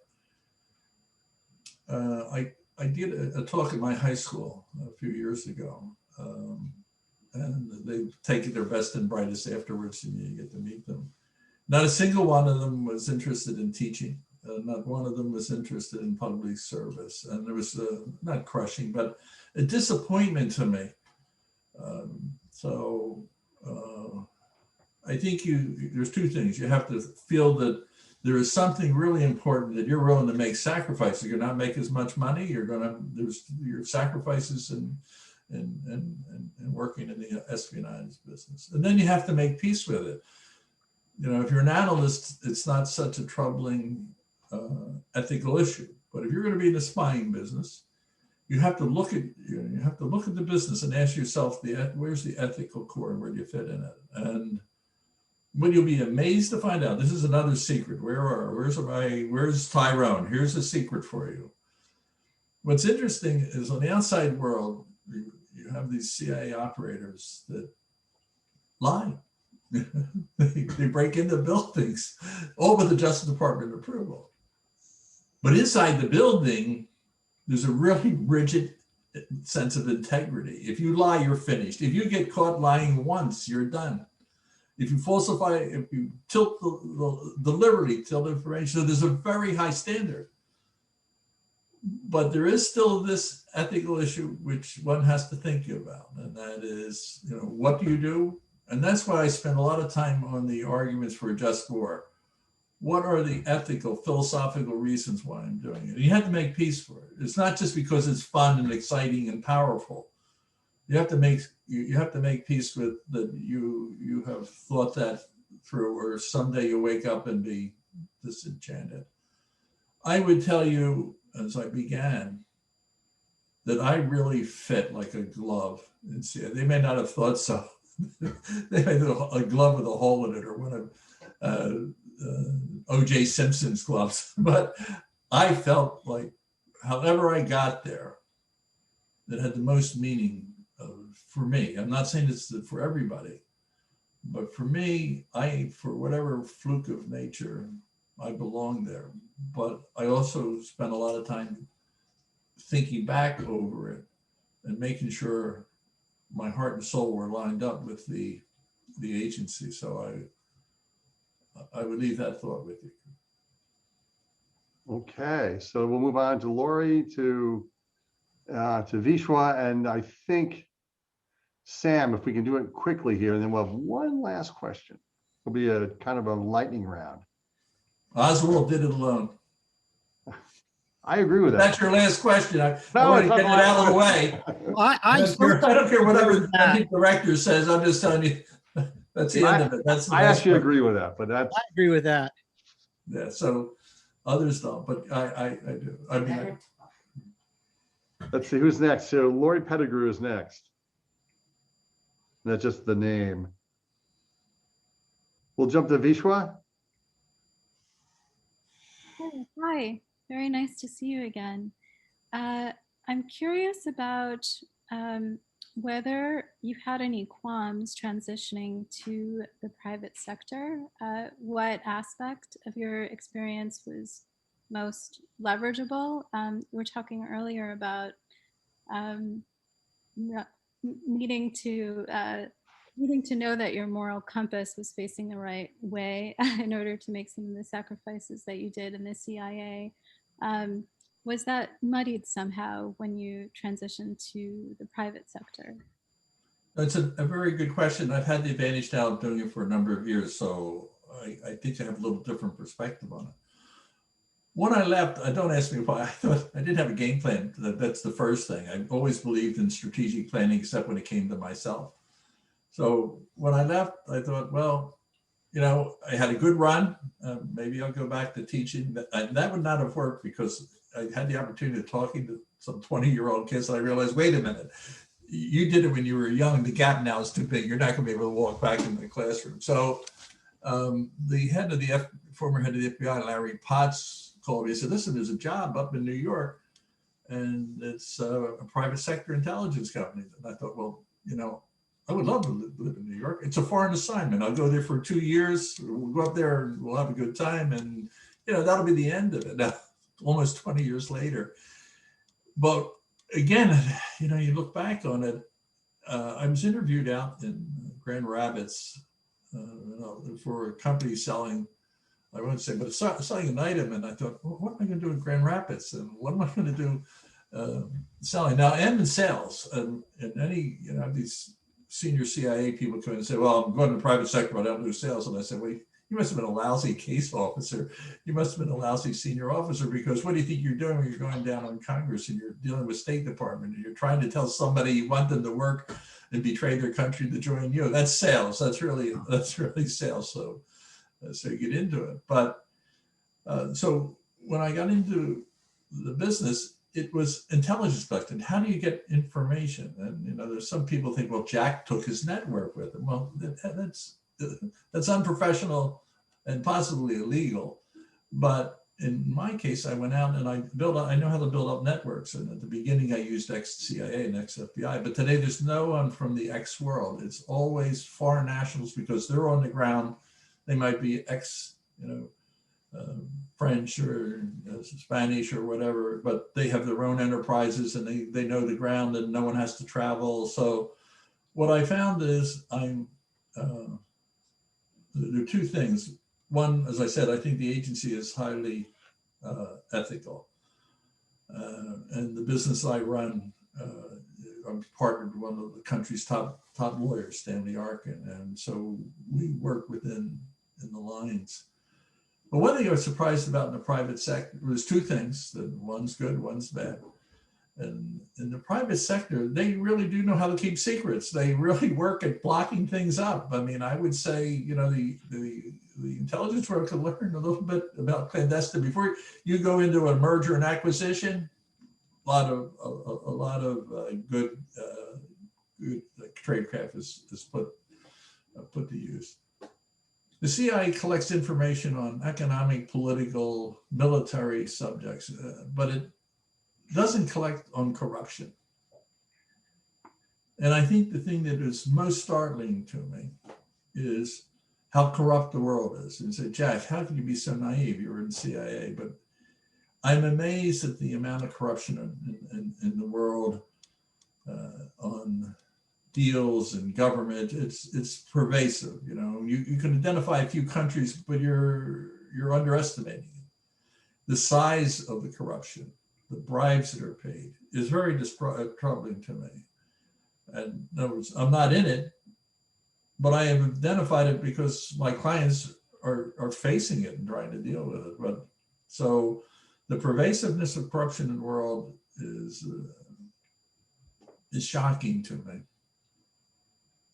I did a talk at my high school a few years ago, and they take their best and brightest afterwards, and you get to meet them. Not a single one of them was interested in teaching. Not one of them was interested in public service. And there was not crushing, but a disappointment to me. I think there's two things. You have to feel that there is something really important, that you're willing to make sacrifices. You're not make as much money. There's your sacrifices and working in the espionage business. And then you have to make peace with it. You know, if you're an analyst, it's not such a troubling ethical issue. But if you're going to be in the spying business, you have to look at the business and ask yourself, where's the ethical core? Where do you fit in it? And what you'll be amazed to find out, this is another secret. Where's Tyrone? Here's a secret for you. What's interesting is on the outside world, you have these CIA operators that lie. they break into buildings, all with the Justice Department approval. But inside the building, there's a really rigid sense of integrity. If you lie, you're finished. If you get caught lying once, you're done. If you falsify, if you tilt deliberately tilt information, so there's a very high standard. But there is still this ethical issue which one has to think about, and that is, what do you do? And that's why I spend a lot of time on the arguments for a just war. What are the ethical, philosophical reasons why I'm doing it? And you have to make peace for it. It's not just because it's fun and exciting and powerful. You have to make peace with that you have thought that through, or someday you wake up and be disenchanted. I would tell you, as I began, that I really fit like a glove. They may not have thought so. They made a glove with a hole in it, or one of O.J. Simpson's gloves. But I felt like, however I got there, that had the most meaning for me. I'm not saying it's for everybody, but for me, for whatever fluke of nature, I belong there. But I also spent a lot of time thinking back over it and making sure my heart and soul were lined up with the agency. So I would leave that thought with you.
Okay, so we'll move on to Lori, to Vishwa, and I think Sam, if we can do it quickly here, and then we'll have one last question. It'll be a kind of a lightning round.
Oswald did it alone.
I agree with that.
That's your last question. I want to get it out of the way. I don't care whatever the director says. I'm just telling you, that's the end of it.
I actually agree with that, but I
agree with that.
Yeah. So others don't, but I do. I mean,
let's see who's next. So Lori Pettigrew is next. That's just the name. We'll jump to Vishwa.
Oh, hi. Very nice to see you again. I'm curious about whether you've had any qualms transitioning to the private sector. What aspect of your experience was most leverageable? We were talking earlier about needing to know that your moral compass was facing the right way in order to make some of the sacrifices that you did in the CIA. Was that muddied somehow when you transitioned to the private sector?
That's a very good question. I've had the advantage now of doing it for a number of years, so I think I have a little different perspective on it. When I left, don't ask me why. I thought I didn't have a game plan. That's the first thing. I've always believed in strategic planning, except when it came to myself. So when I left, I thought, well, I had a good run. Maybe I'll go back to teaching. And that would not have worked because I had the opportunity of talking to some 20-year-old kids, and I realized, wait a minute, you did it when you were young. The gap now is too big. You're not going to be able to walk back in the classroom. So the former head of the FBI, Larry Potts, called me and said, listen, there's a job up in New York, and it's a private sector intelligence company. And I thought, well, I would love to live in New York. It's a foreign assignment. I'll go there for 2 years. We'll go up there and we'll have a good time. And, that'll be the end of it. Now, almost 20 years later. But again, you look back on it I was interviewed out in Grand Rapids for a company selling, I won't say, but selling an item. And I thought, well, what am I going to do in Grand Rapids? And what am I going to do selling? Now, I'm in sales, and any, these senior CIA people come in and say, well, I'm going to the private sector, but I don't do sales. And I said, well, you must have been a lousy case officer. You must have been a lousy senior officer, because what do you think you're doing when you're going down on Congress and you're dealing with State Department and you're trying to tell somebody you want them to work and betray their country to join you? That's sales. That's really sales. So you get into it. But so when I got into the business, it was intelligence collecting. How do you get information? And there's some people think, well, Jack took his network with him. Well, that's unprofessional and possibly illegal. But in my case, I went out and I know how to build up networks. And at the beginning, I used ex-CIA and ex-FBI. But today, there's no one from the ex-world. It's always foreign nationals, because they're on the ground. They might be French or Spanish or whatever, but they have their own enterprises and they know the ground and no one has to travel. So what I found is there are two things. One, as I said, I think the agency is highly ethical. And the business I run, I'm partnered with one of the country's top lawyers, Stanley Arkin. And so we work in the lines. But one thing I was surprised about in the private sector was two things. That one's good, one's bad. And in the private sector, they really do know how to keep secrets. They really work at blocking things up. I mean, I would say, the intelligence world could learn a little bit about clandestine before you go into a merger and acquisition. A lot of good tradecraft is put to use. The CIA collects information on economic, political, military subjects, but it doesn't collect on corruption. And I think the thing that is most startling to me is how corrupt the world is. And say, Jack, how can you be so naive? You were in CIA, but I'm amazed at the amount of corruption in the world on deals and government. It's pervasive. You can identify a few countries, but you're underestimating it. The size of the corruption, the bribes that are paid, is very troubling to me. And in other words, I'm not in it, but I have identified it because my clients are facing it and trying to deal with it. But so the pervasiveness of corruption in the world is shocking to me.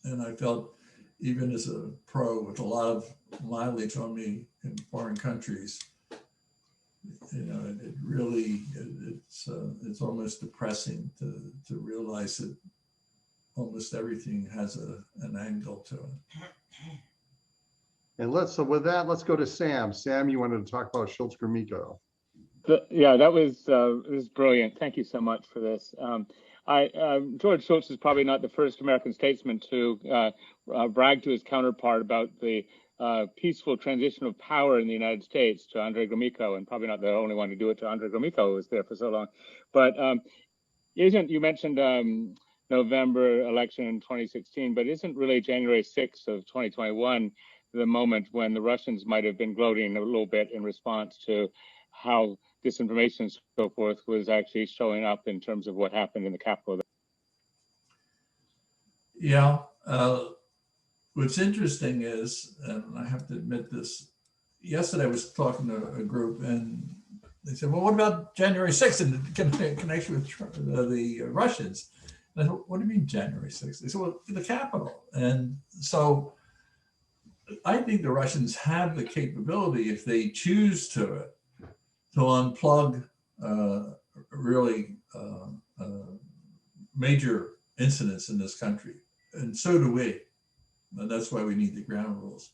And I felt, even as a pro with a lot of mileage on me in foreign countries, it really, it's almost depressing to realize that almost everything has an angle to it.
And so with that, let's go to Sam. Sam, you wanted to talk about Schultz-Gromyko.
Yeah, that was brilliant. Thank you so much for this. George Shultz is probably not the first American statesman to brag to his counterpart about the peaceful transition of power in the United States to Andrei Gromyko, and probably not the only one to do it to Andrei Gromyko, who was there for so long. But you mentioned November election in 2016, but isn't really January 6th of 2021 the moment when the Russians might have been gloating a little bit in response to how disinformation and so forth was actually showing up in terms of what happened in the Capitol?
Yeah. What's interesting is, and I have to admit this, yesterday I was talking to a group and they said, well, what about January 6th in connection with the Russians? And I thought, what do you mean January 6th? They said, well, the Capitol. And so I think the Russians have the capability, if they choose to unplug really major incidents in this country. And so do we. And that's why we need the ground rules.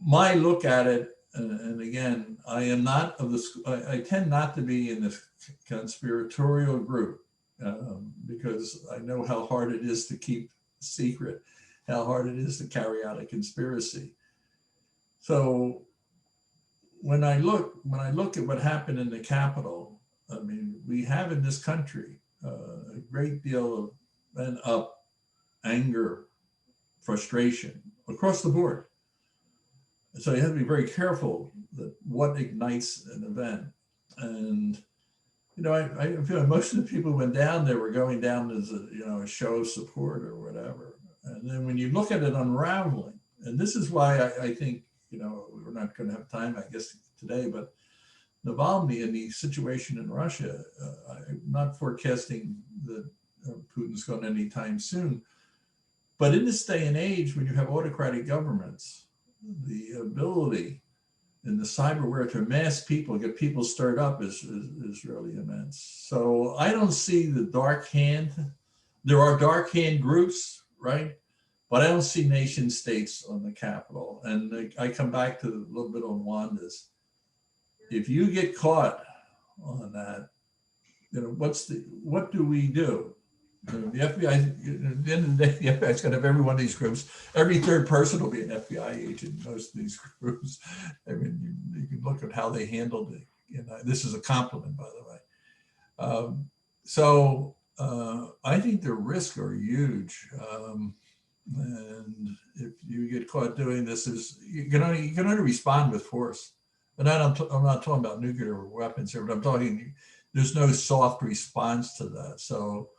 My look at it, and again, I am not of the, I tend not to be in this conspiratorial group because I know how hard it is to keep secret, how hard it is to carry out a conspiracy. So when I look at what happened in the Capitol, I mean, we have in this country a great deal pent up anger, frustration across the board. So you have to be very careful that what ignites an event. And, you know, I feel like most of the people who went down there were going down as a, you know, a show of support or whatever. And then when you look at it unraveling, and this is why I think, you know, we're not going to have time, I guess, today, but Navalny and the situation in Russia, I'm not forecasting that Putin's going anytime soon. But in this day and age, when you have autocratic governments, the ability in the cyberware to mass people, get people stirred up is really immense. So I don't see the dark hand. There are dark hand groups, right? But I don't see nation states on the Capitol. And I come back to a little bit on Wanda's. If you get caught on that, you know, what do we do? The FBI, at the end of the day, the FBI is going to have every one of these groups. Every third person will be an FBI agent in most of these groups. I mean, you can look at how they handled it. You know, this is a compliment, by the way. I think the risks are huge. And if you get caught doing this, you can only respond with force. And I'm not talking about nuclear weapons here, but I'm talking, there's no soft response to that. So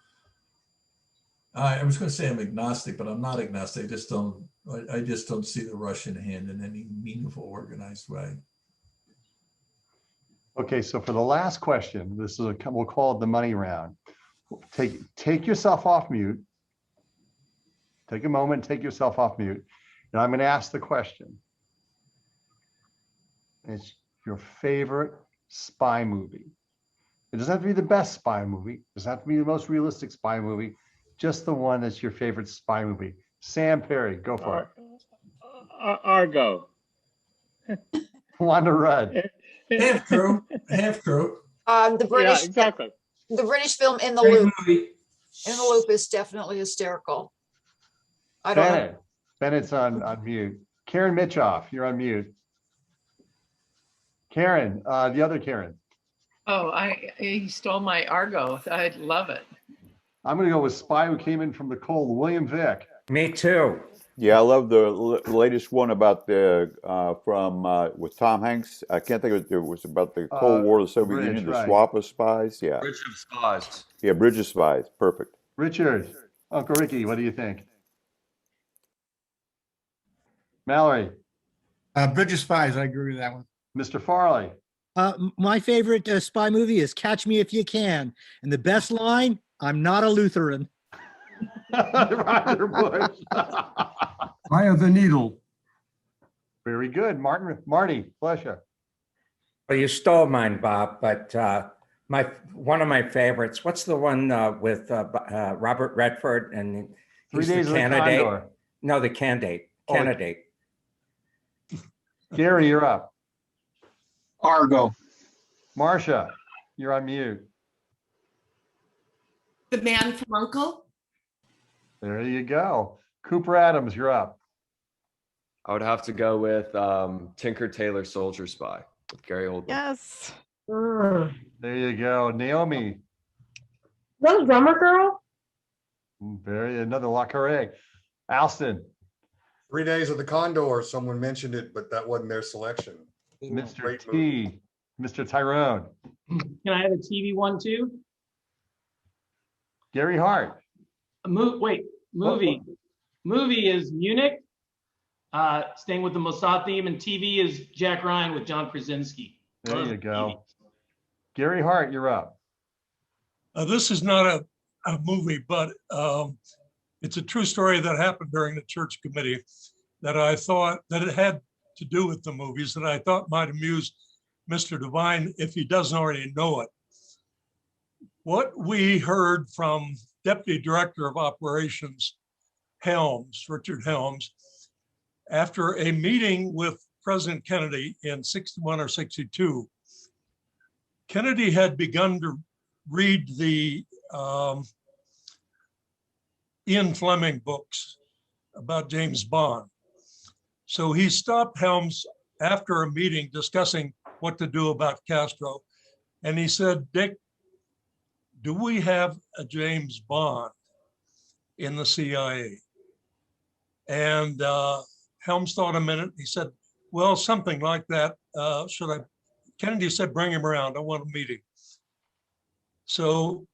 I was going to say I'm agnostic, but I'm not agnostic. I just don't see the Russian hand in any meaningful, organized way.
Okay, so for the last question, this is we'll call it the money round. Take yourself off mute. Take a moment, take yourself off mute, and I'm going to ask the question. It's your favorite spy movie. It doesn't have to be the best spy movie. It doesn't have to be the most realistic spy movie. Just the one that's your favorite spy movie. Sam Perry, go for it.
Argo.
Wanda Rudd.
Half crew.
The British,
yeah, exactly.
The British film In the
Great
Loop.
movie.
In the Loop is definitely hysterical. I don't know.
Bennett's on mute. Karen Mitchoff, you're on mute. Karen, the other Karen.
Oh, he stole my Argo. I love it.
I'm going to go with Spy Who Came In From the Cold, William Vick.
Me too.
Yeah, I love the latest one about the with Tom Hanks. I can't think of it. It was about the Cold War, the Soviet Union, the swap of spies. Yeah.
Bridge of Spies.
Yeah, Bridge of Spies. Perfect.
Richard, Uncle Ricky, what do you think? Mallory.
Bridge of Spies, I agree with that one.
Mr. Farley.
My favorite spy movie is Catch Me If You Can. And the best line, I'm not a Lutheran.
Roger Bush.
Eye of the Needle.
Very good. Marty, pleasure.
Well, you stole mine, Bob, but one of my favorites, what's the one with Robert Redford and
3
he's
Days
the
of the
candidate?
Condor.
No, the candidate.
Gary, you're up.
Argo.
Marcia, you're on mute.
The Man from U.N.C.L.E.
There you go. Cooper Adams, you're up.
I would have to go with Tinker Tailor Soldier Spy with Gary Oldman.
Yes.
There you go. Naomi.
Little Drummer Girl.
Another La Carre. Alston.
3 Days of the Condor. Someone mentioned it, but that wasn't their selection.
Mr. T. Mr. Tyrone.
Can I have a TV one too?
Gary Hart.
Movie. Movie is Munich. Staying with the Mossad theme, and TV is Jack Ryan with John Krasinski.
There you go. Gary Hart, you're up.
This is not a movie, but it's a true story that happened during the church committee that I thought that it had to do with the movies that I thought might amuse Mr. Devine if he doesn't already know it. What we heard from Deputy Director of Operations Helms, Richard Helms, after a meeting with President Kennedy in 61 or 62, Kennedy had begun to read the Ian Fleming books about James Bond. So he stopped Helms after a meeting discussing what to do about Castro. And he said, Dick, do we have a James Bond? in the CIA. And Helms thought a minute. He said, well, something like that. Kennedy said, bring him around. I want a meeting. So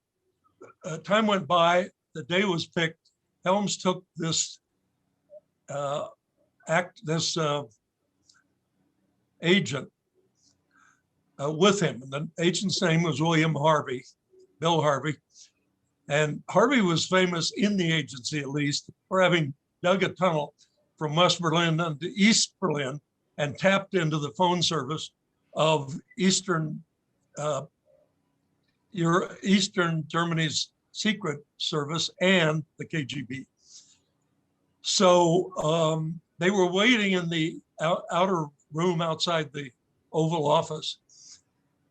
time went by. The day was picked. Helms took this agent with him. And the agent's name was William Harvey, Bill Harvey. And Harvey was famous in the agency, at least, for having dug a tunnel from West Berlin into East Berlin and tapped into the phone service of Eastern Germany's secret service and the KGB. So they were waiting in the outer room outside the Oval Office.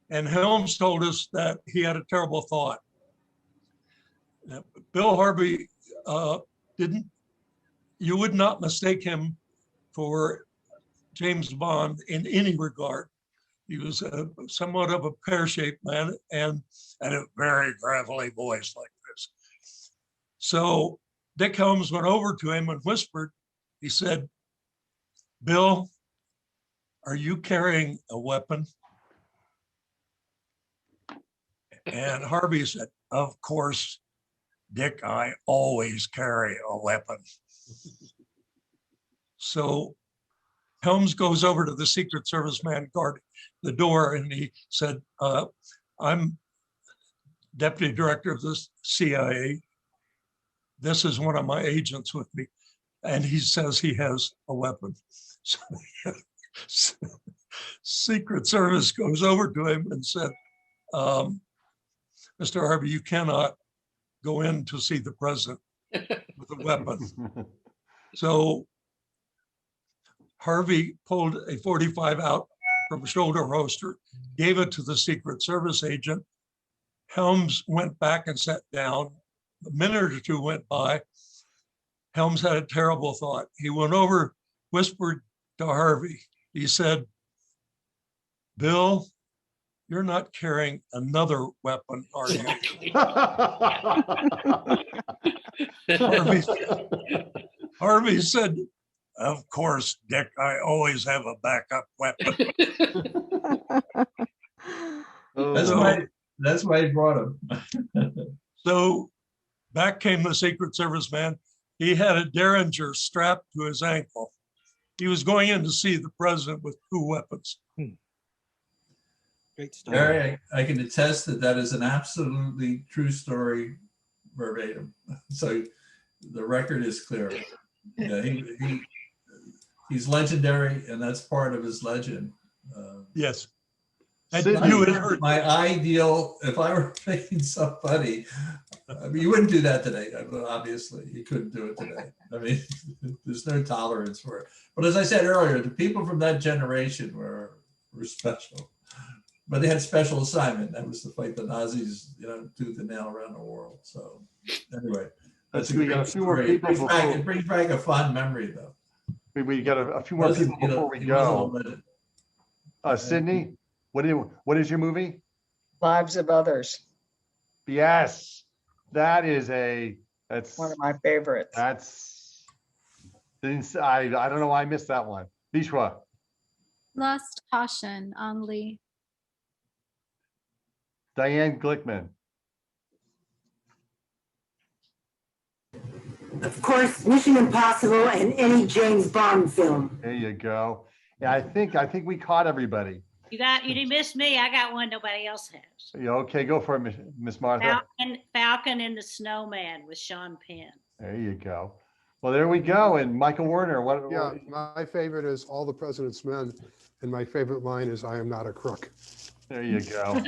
And Helms told us that he had a terrible thought. Bill Harvey you would not mistake him for James Bond in any regard. He was somewhat of a pear-shaped man and a very gravelly voice like this. So Dick Helms went over to him and whispered, he said, Bill, are you carrying a weapon? And Harvey said, of course, Dick, I always carry a weapon. So Helms goes over to the Secret Service man guarding the door and he said, I'm deputy director of the CIA. This is one of my agents with me. And he says he has a weapon. So Secret Service goes over to him and said, Mr. Harvey, you cannot go in to see the president with a weapon. So Harvey pulled a 45 out from a shoulder holster, gave it to the Secret Service agent. Helms went back and sat down. A minute or two went by. Helms had a terrible thought. He went over, whispered to Harvey. He said, Bill, you're not carrying another weapon, are you? Harvey said, of course, Dick, I always have a backup weapon.
That's why he brought him.
So back came the Secret Service man. He had a Derringer strapped to his ankle. He was going in to see the president with 2 weapons.
Great story.
Gary, I can attest that that is an absolutely true story, verbatim. So the record is clear. Yeah, he's legendary, and that's part of his legend.
Yes.
And you would heard my ideal, if I were making somebody, I mean, you wouldn't do that today. Obviously, you couldn't do it today. I mean, there's no tolerance for it. But as I said earlier, the people from that generation were special. But they had special assignment. That was to fight the Nazis, tooth and nail around the world. So anyway, that's a great story. It brings back a fond memory, though.
We got a few more people before we go. Sydney, what is your movie?
Lives of Others.
Yes, that's
one of my favorites.
I don't know why I missed that one. Bishwa.
Lost Caution, Ang Lee.
Diane Glickman.
Of course, Mission Impossible and any James Bond film.
There you go. Yeah, I think we caught everybody.
You didn't miss me. I got one nobody else has.
Yeah, okay, go for it, Miss Martha.
Falcon and the Snowman with Sean Penn.
There you go. Well, there we go. And Michael Werner, what?
Yeah, my favorite is All the President's Men, and my favorite line is "I am not a crook."
There you go.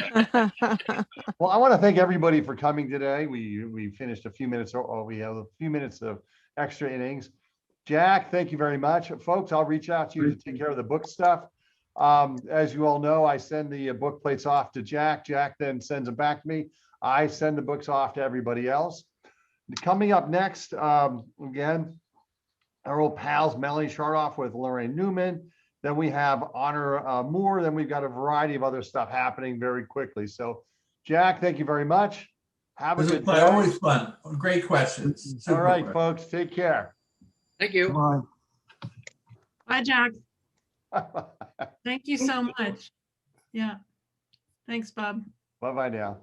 Well, I want to thank everybody for coming today. We finished a few minutes, or we have a few minutes of extra innings. Jack, thank you very much. Folks, I'll reach out to you to take care of the book stuff. As you all know, I send the book plates off to Jack. Jack then sends them back to me. I send the books off to everybody else. Coming up next, again, our old pals, Melanie Shardoff with Lorraine Newman. Then we have Honor Moore. Then we've got a variety of other stuff happening very quickly. So, Jack, thank you very much. Have a
This is
good
fun,
day.
always fun. Great questions.
All
Super
right,
fun.
folks, take care.
Thank you.
Bye.
Bye, Jack. Thank you so much. Yeah. Thanks, Bob.
Bye-bye now.